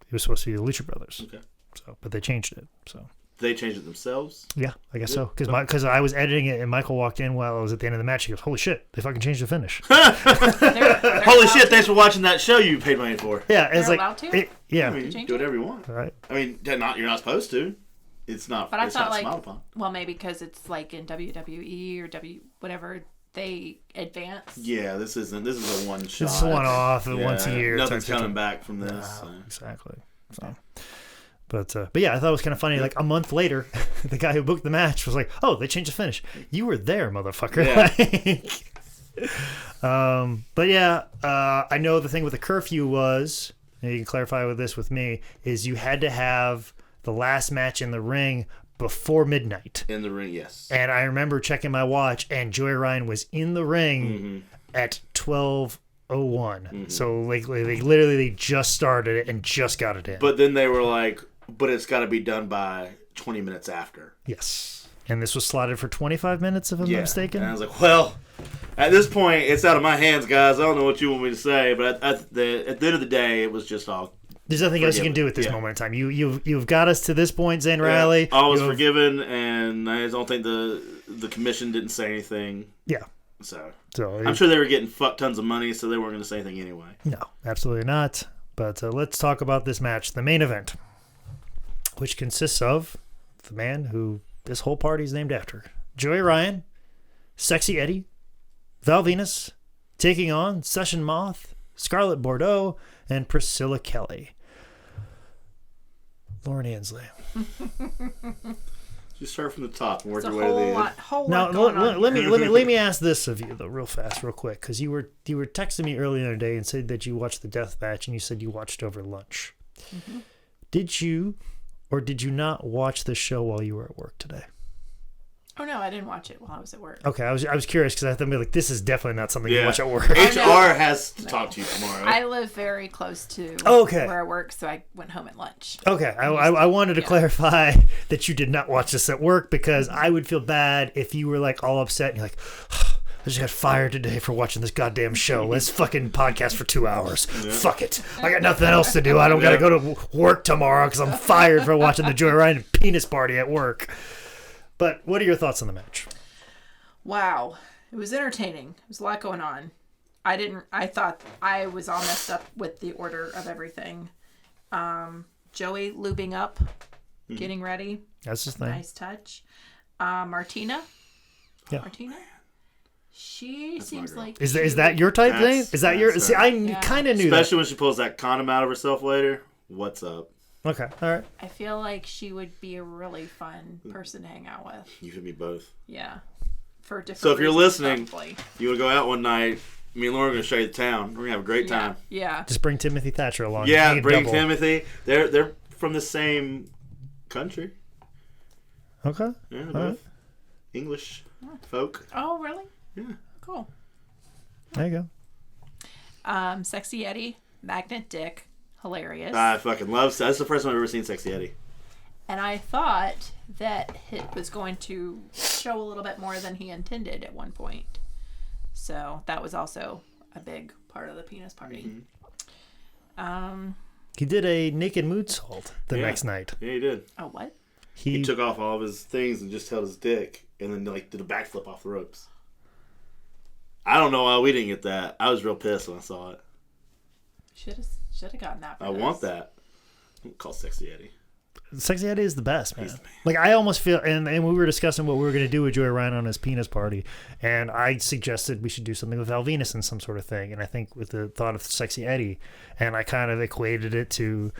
It was supposed to be the Lucha Brothers. Okay. So, but they changed it. So. They changed it themselves? Yeah, I guess so. Because I was editing it and Michael walked in while I was at the end of the match. He goes, "Holy shit! They fucking changed the finish." They're Holy shit! Thanks for watching that show you paid money for. Yeah, it's They're like allowed to? yeah. I mean, you do whatever you want. All right. I mean, you're not supposed to. It's not. But I it's thought not like, smiled upon. well, maybe because it's like in WWE or whatever, they advance. Yeah, this is a one shot. It's one off, once a year. Nothing's type coming thing. back from this. No, so. exactly. So. But yeah, I thought it was kind of funny. Like a month later, the guy who booked the match was like, "Oh, they changed the finish. You were there, motherfucker." Yeah. But yeah, I know the thing with the curfew was, and you can clarify with this with me, is you had to have the last match in the ring before midnight. In the ring, yes. And I remember checking my watch, and Joey Ryan was in the ring at 12:01. So like they just started it and just got it in. But then they were like, but it's got to be done by 20 minutes after. Yes. And this was slotted for 25 minutes, if I'm not mistaken. And I was like, well, at this point, it's out of my hands, guys. I don't know what you want me to say, but at the end of the day, it was just all. There's nothing else you can do at this moment in time. You've got us to this point, Zane Riley. I was forgiven, and I don't think the commission didn't say anything. Yeah. So I'm I'm sure they were getting fuck tons of money, so they weren't going to say anything anyway. No, absolutely not. But let's talk about this match, the main event, which consists of the man who this whole party is named after. Joey Ryan, Sexy Eddie, Val Venus, taking on Session Moth, Scarlett Bordeaux, and Priscilla Kelly. Lauren Ansley. Just start from the top and work It's a your way to the end. whole Now lot going on let here. me ask this of you though, real quick, because you were texting me earlier in the day and said that you watched the death match and you said you watched over lunch. Mm-hmm. Did you or did you not watch the show while you were at work today? Oh no, I didn't watch it while I was at work. Okay, I was curious because I thought like this is definitely not something you watch at work. HR has to talk to you tomorrow. I live very close to where I work, so I went home at lunch. Okay, I wanted to clarify that you did not watch this at work because I would feel bad if you were like all upset and you're like, I just got fired today for watching this goddamn show. Let's fucking podcast for 2 hours. Yeah. Fuck it. I got nothing else to do. I don't got to go to work tomorrow because I'm fired for watching the Joey Ryan penis party at work. But what are your thoughts on the match? Wow. It was entertaining. There was a lot going on. I thought I was all messed up with the order of everything. Joey lubing up, getting ready. That's his thing. Nice touch. Martina. Yeah. Martina. She seems like... Is that your type thing? Is that your... See, I kind of knew that. Especially when she pulls that condom out of herself later. What's up? Okay, all right. I feel like she would be a really fun person to hang out with. You could be both. Yeah. For different So if you're reasons, listening, probably. you want to go out one night, me and Lauren are going to show you the town. We're going to have a great time. Yeah. Just bring Timothy Thatcher along. Yeah, bring Timothy. They're from the same country. Okay. Yeah, they're both English folk. Oh, really? Yeah. Cool. There you go. Sexy Eddie, Magnet Dick. Hilarious. I fucking love. That's the first time I've ever seen Sexy Eddie. And I thought that it was going to show a little bit more than he intended at one point. So that was also a big part of the penis party. Mm-hmm. He did a naked mood salt the next night. Yeah, he did. Oh, what? He took off all of his things and just held his dick and then like did a backflip off the ropes. I don't know why we didn't get that. I was real pissed when I saw it. Should have gotten that. I want that. I'm call Sexy Eddie. Sexy Eddie is the best, man. Like I almost feel, and we were discussing what we were going to do with Joey Ryan on his penis party, and I suggested we should do something with Val Venus and some sort of thing. And I think with the thought of Sexy Eddie, and I kind of equated it to,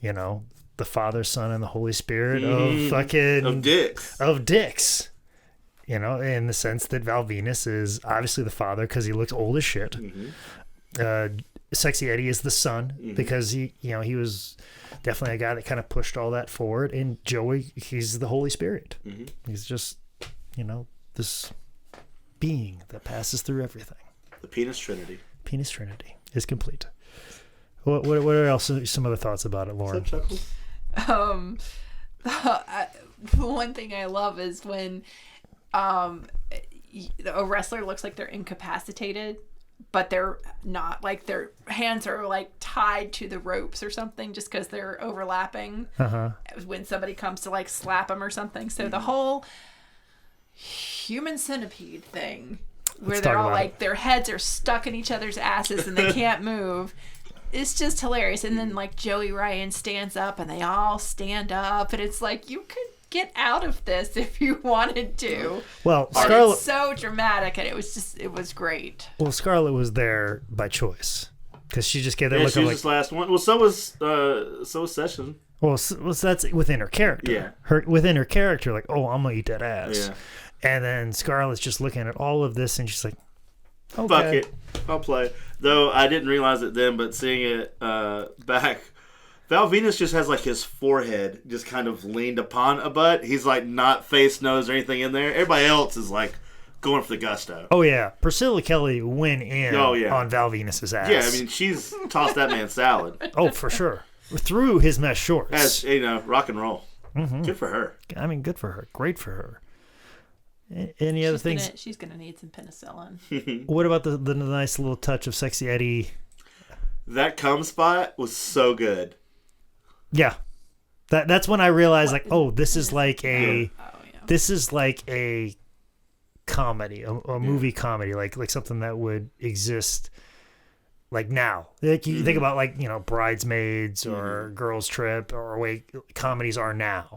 the Father, Son, and the Holy Spirit of fucking of dicks. In the sense that Val Venus is obviously the father because he looks old as shit. Sexy Eddie is the son because he was definitely a guy that kind of pushed all that forward. And Joey, he's the Holy Spirit. He's just, this being that passes through everything. The penis trinity. Penis trinity is complete. What else? Some other thoughts about it, Lauren? The one thing I love is when a wrestler looks like they're incapacitated, but they're not. Like their hands are like tied to the ropes or something, just because they're overlapping. When somebody comes to like slap them or something. So the whole human centipede thing, where they're all like their heads are stuck in each other's asses and they can't move. It's just hilarious. And then like Joey Ryan stands up and they all stand up and it's like you could get out of this if you wanted to. Well, Scarlett, it's so dramatic and it was great. Well, Scarlett was there by choice because she just gave that look she of was like this last one. Well, so was Session. Well, so that's within her character. Yeah. Within her character, like, oh, I'm gonna eat that ass. Yeah. And then Scarlett's just looking at all of this and she's like, okay. Fuck it. I'll play. Though I didn't realize it then, but seeing it back, Val Venus just has like his forehead just kind of leaned upon a butt. He's like not face, nose, or anything in there. Everybody else is like going for the gusto. Oh, yeah. Priscilla Kelly went in on Val Venus's ass. Yeah, I mean, she's tossed that man salad. Oh, for sure. Through his mesh shorts. As, rock and roll. Good for her. I mean, good for her. Great for her. Any other things? She's gonna need some penicillin. What about the nice little touch of Sexy Eddie? That cum spot was so good. Yeah, that's when I realized like, oh, this is like a comedy, a movie comedy, like something that would exist like now. Like you think about like Bridesmaids or Girls Trip or way comedies are now.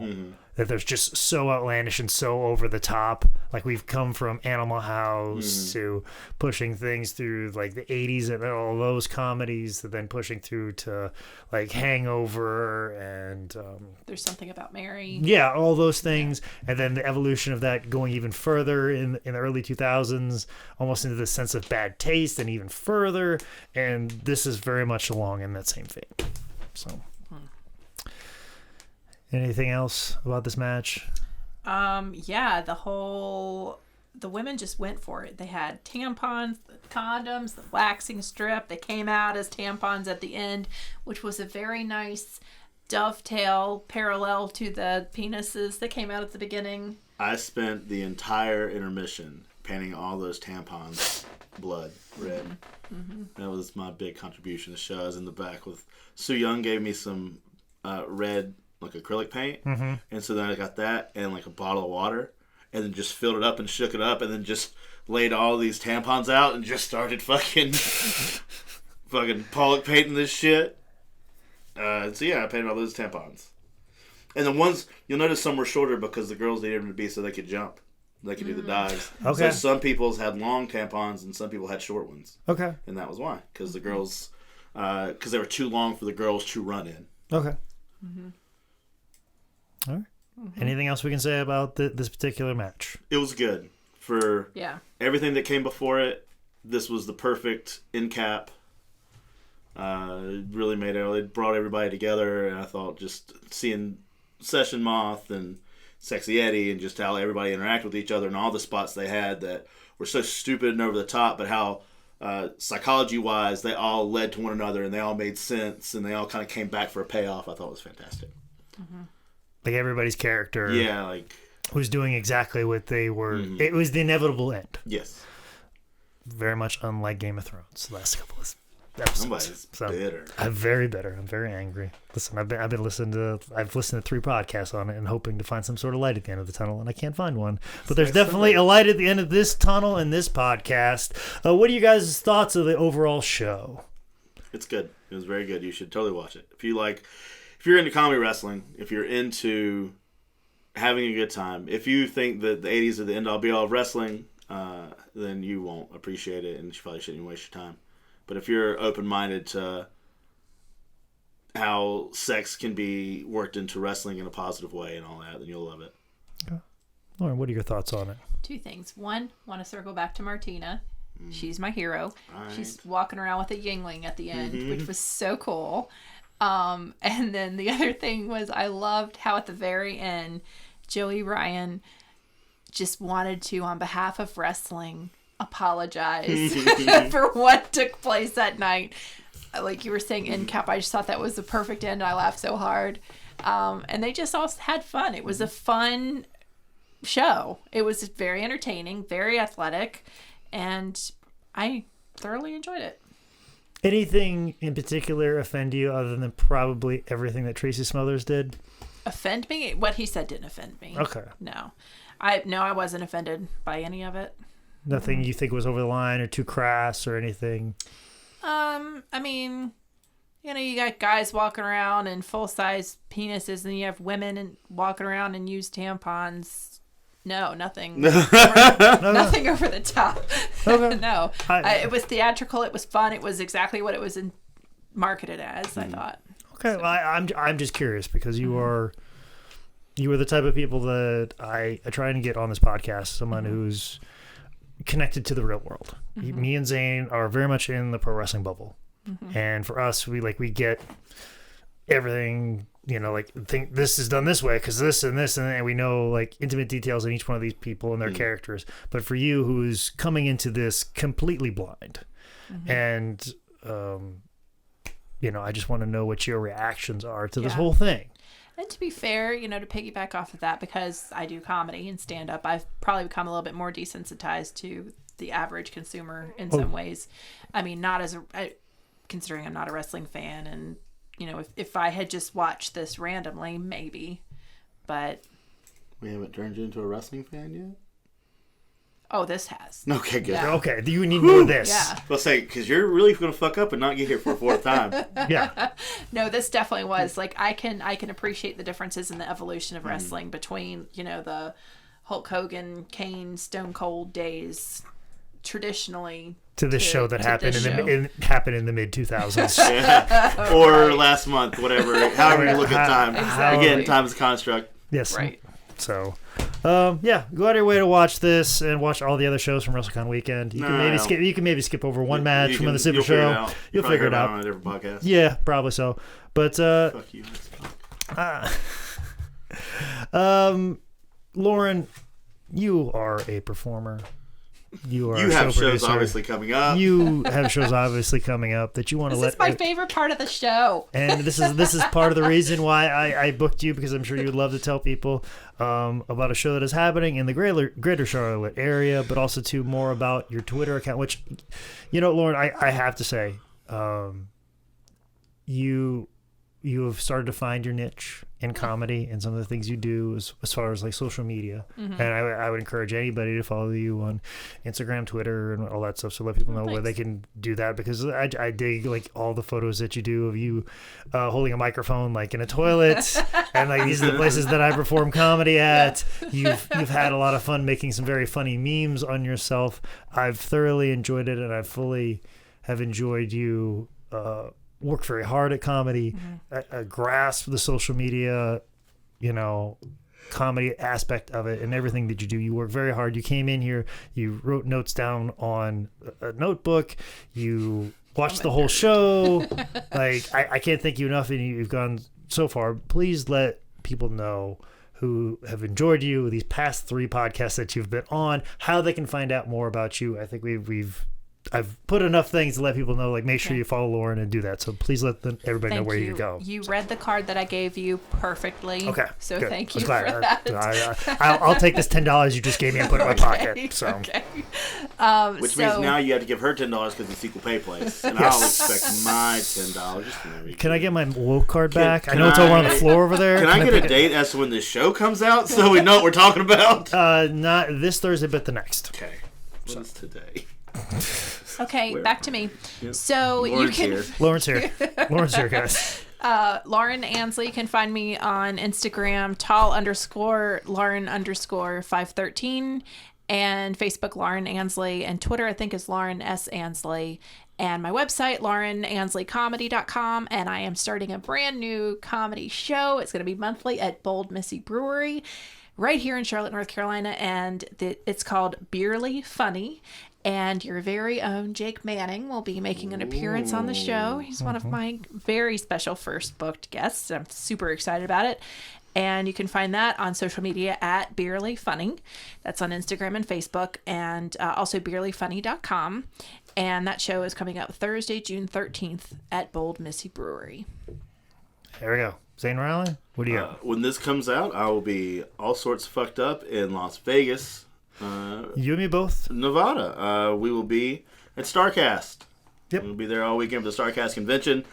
That there's just so outlandish and so over the top. Like we've come from Animal House to pushing things through like the 80s and all those comedies, to then pushing through to like Hangover and There's Something About Mary. Yeah, all those things, and then the evolution of that going even further in the early 2000s, almost into the sense of bad taste, and even further. And this is very much along in that same vein. So. Anything else about this match? Yeah, the women just went for it. They had tampons, condoms, the waxing strip. They came out as tampons at the end, which was a very nice dovetail parallel to the penises that came out at the beginning. I spent the entire intermission painting all those tampons blood red. That was my big contribution to the show. I was in the back with Sue Young, gave me some red like acrylic paint, and so then I got that and like a bottle of water, and then just filled it up and shook it up, and then just laid all these tampons out and just started fucking Pollock painting this shit. So yeah, I painted all those tampons, and the ones you'll notice some were shorter because the girls needed them to be so they could jump, they could do the dives. Okay. So some people's had long tampons and some people had short ones. Okay. And that was why, because the girls, because they were too long for the girls to run in. Okay. All right. Anything else we can say about this particular match? It was good for everything that came before it. This was the perfect end cap. Really it brought everybody together, and I thought just seeing Session Moth and Sexy Eddie and just how everybody interacted with each other and all the spots they had that were so stupid and over the top, but how psychology-wise they all led to one another and they all made sense and they all kind of came back for a payoff. I thought was fantastic. Like everybody's character, like was doing exactly what they were. It was the inevitable end. Yes, very much unlike Game of Thrones. The last couple of episodes. Somebody's bitter. I'm very bitter. I'm very angry. Listen, I've been listening to 3 podcasts on it and hoping to find some sort of light at the end of the tunnel, and I can't find one. But there's definitely a light at the end of this tunnel in this podcast. What are you guys' thoughts of the overall show? It's good. It was very good. You should totally watch it. If you're into comedy wrestling, if you're into having a good time, if you think that the 80s are the end-all be-all of wrestling, then you won't appreciate it, and you probably shouldn't even waste your time. But if you're open-minded to how sex can be worked into wrestling in a positive way and all that, then you'll love it. Okay. Lauren, what are your thoughts on it? 2 things. 1, want to circle back to Martina. She's my hero. Right. She's walking around with a Yingling at the end, which was so cool. And then the other thing was I loved how at the very end, Joey Ryan just wanted to, on behalf of wrestling, apologize for what took place that night. Like you were saying, end cap, I just thought that was the perfect end. I laughed so hard. And they just all had fun. It was a fun show. It was very entertaining, very athletic, and I thoroughly enjoyed it. Anything in particular offend you other than probably everything that Tracy Smothers did? Offend me? What he said didn't offend me. Okay. No, I wasn't offended by any of it. Nothing you think was over the line or too crass or anything? I mean, you got guys walking around in full-size penises, and you have women walking around and use tampons. No, nothing. Nothing over the top. Okay. No. It was theatrical. It was fun. It was exactly what it was marketed as, I thought. Okay, well, I'm just curious because you are the type of people that I try and get on this podcast, someone who's connected to the real world. Me and Zane are very much in the pro wrestling bubble. And for us, we get everything, think this is done this way because this and we know like intimate details in each one of these people and their characters. But for you, who's coming into this completely blind, and I just want to know what your reactions are to this whole thing. And to be fair, to piggyback off of that, because I do comedy and stand up, I've probably become a little bit more desensitized to the average consumer in some ways. I mean, not as considering I'm not a wrestling fan, and if I had just watched this randomly, maybe, but we haven't turned you into a wrestling fan yet. Oh, this has. Okay, good. Yeah. Okay, do you need more of this? Yeah. I'll say, because you're really going to fuck up and not get here for a fourth time. Yeah. No, this definitely was. Like, I can appreciate the differences in the evolution of wrestling between, the Hulk Hogan, Kane, Stone Cold days, traditionally. To this show that happened happened in the mid 2000s. Yeah. Or last month, whatever. However you look at time. Exactly. Again, time is a construct. Yes. Right. So, go out of your way to watch this and watch all the other shows from WrestleCon weekend. You can maybe skip over one match from the Super Show. You'll figure it out on a different podcast. Yeah, probably so. But Fuck you. Lauren, you are a performer. You have shows obviously coming up. You have shows obviously coming up that you want to let. This is my favorite part of the show. And this is part of the reason why I booked you, because I'm sure you would love to tell people about a show that is happening in the greater Charlotte area, but also too more about your Twitter account, which, Lauren, I have to say, you have started to find your niche in comedy and some of the things you do as far as like social media. And I would encourage anybody to follow you on Instagram, Twitter, and all that stuff, so let people know where they can do that, because I dig like all the photos that you do of you holding a microphone like in a toilet and like these are the places that I perform comedy at. You've had a lot of fun making some very funny memes on yourself. I've thoroughly enjoyed it, and I fully have enjoyed you work very hard at comedy, grasp the social media, comedy aspect of it and everything that you do. You work very hard. You came in here, you wrote notes down on a notebook, you watched the whole show. Like, I can't thank you enough, and you've gone so far. Please let people know who have enjoyed you, these past 3 podcasts that you've been on, how they can find out more about you. I think I've put enough things to let people know, like, make sure you follow Lauren and do that. So please let everybody know where you go. You read the card that I gave you perfectly. Okay. So good. thank you for that. I'll take this $10 you just gave me and put it in my pocket. So. Okay. Which means now you have to give her $10 because it's equal pay place. And I'll expect my $10. Just can I get my woke card back? I know it's over on the floor over there. Can I get a date as to when this show comes out so we know what we're talking about? Not this Thursday, but the next. Okay. What is today? Okay, back to me. Yep. So Lauren's here. Lauren's here. Lauren's here, guys. Lauren Ansley can find me on Instagram, tall_Lauren_513, and Facebook Lauren Ansley, and Twitter I think is Lauren S. Ansley, and my website laurenansleycomedy.com, and I am starting a brand new comedy show. It's going to be monthly at Bold Missy Brewery. right here in Charlotte, North Carolina, and it's called Beerly Funny. And your very own Jake Manning will be making an appearance on the show. He's one of my very special first booked guests. I'm super excited about it. And you can find that on social media at Beerly Funny. That's on Instagram and Facebook, and also beerlyfunny.com. And that show is coming up Thursday, June 13th at Bold Missy Brewery. There we go. Zane Riley, what do you got? When this comes out, I will be all sorts fucked up in Las Vegas. You and me both. Nevada. We will be at StarCast. Yep. We'll be there all weekend for the StarCast convention.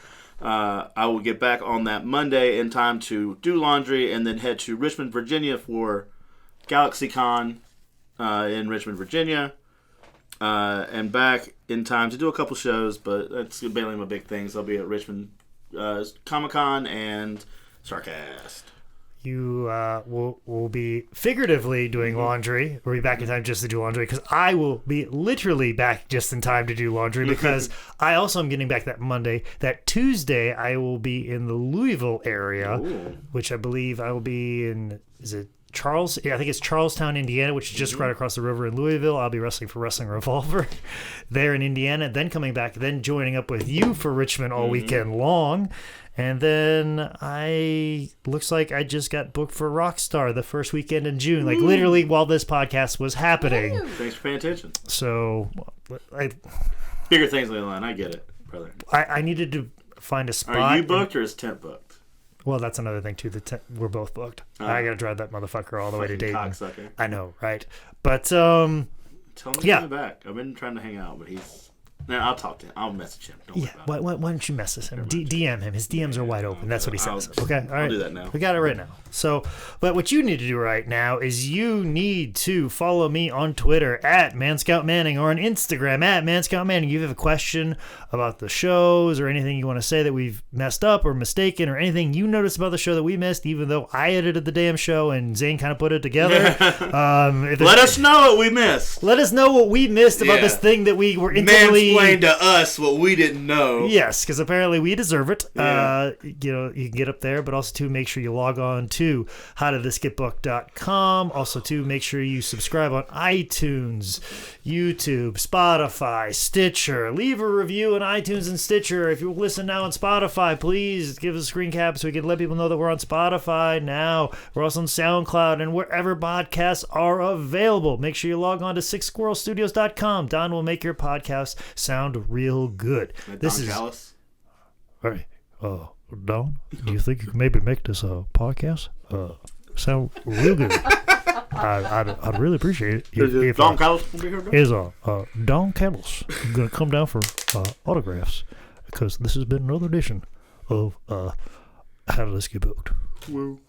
I will get back on that Monday in time to do laundry and then head to Richmond, Virginia for GalaxyCon in Richmond, Virginia. And back in time to do a couple shows, but that's mainly my big things. I'll be at Richmond Comic-Con and StarCast. You will be figuratively doing laundry. We'll be back in time just to do laundry because I will be literally back just in time to do laundry because I also am getting back that Monday. That Tuesday, I will be in the Louisville area, which I believe I will be in, is it Charles? Yeah, I think it's Charlestown, Indiana, which is just right across the river in Louisville. I'll be wrestling for Wrestling Revolver there in Indiana, then coming back, then joining up with you for Richmond all weekend long. And then looks like I just got booked for Rockstar the first weekend in June, like literally while this podcast was happening. Thanks for paying attention. So, Bigger things on the line. I get it, brother. I needed to find a spot. Are you booked or is Tent booked? Well, that's another thing too. We're both booked. I gotta drive that motherfucker all the way to Dayton. Cocksucker. I know, right? But tell him to come back. I've been trying to hang out, but he's. No, I'll talk to him. I'll message him. Don't worry about it. Why don't you message him? DM him. His DMs are wide open. That's what he says. Okay? All right. I'll do that now. We got it right now. So, but what you need to do right now is you need to follow me on Twitter at ManScoutManning or on Instagram at ManScoutManning. If you have a question about the shows or anything you want to say that we've messed up or mistaken or anything you noticed about the show that we missed, even though I edited the damn show and Zane kind of put it together. Let us know what we missed. Let us know what we missed about this thing that we were intimately... Mansplain to us what we didn't know. Yes, because apparently we deserve it. Yeah. You can get up there, but also to make sure you log on to howdidthisgetbooked.com. Also to make sure you subscribe on iTunes, YouTube, Spotify, Stitcher. Leave a review on iTunes and Stitcher. If you listen now on Spotify, please give us a screen cap so we can let people know that we're on Spotify now. We're also on SoundCloud and wherever podcasts are available. Make sure you log on to sixsquirrelstudios.com. Don will make your podcast sound real good. This is Dallas. Hey, Don, do you think you can maybe make this podcast sound real good? I'd really appreciate it. If Don Callis will be here? Is Don Callis going to come down for autographs? Because this has been another edition of How Did This Get Booked? Woo.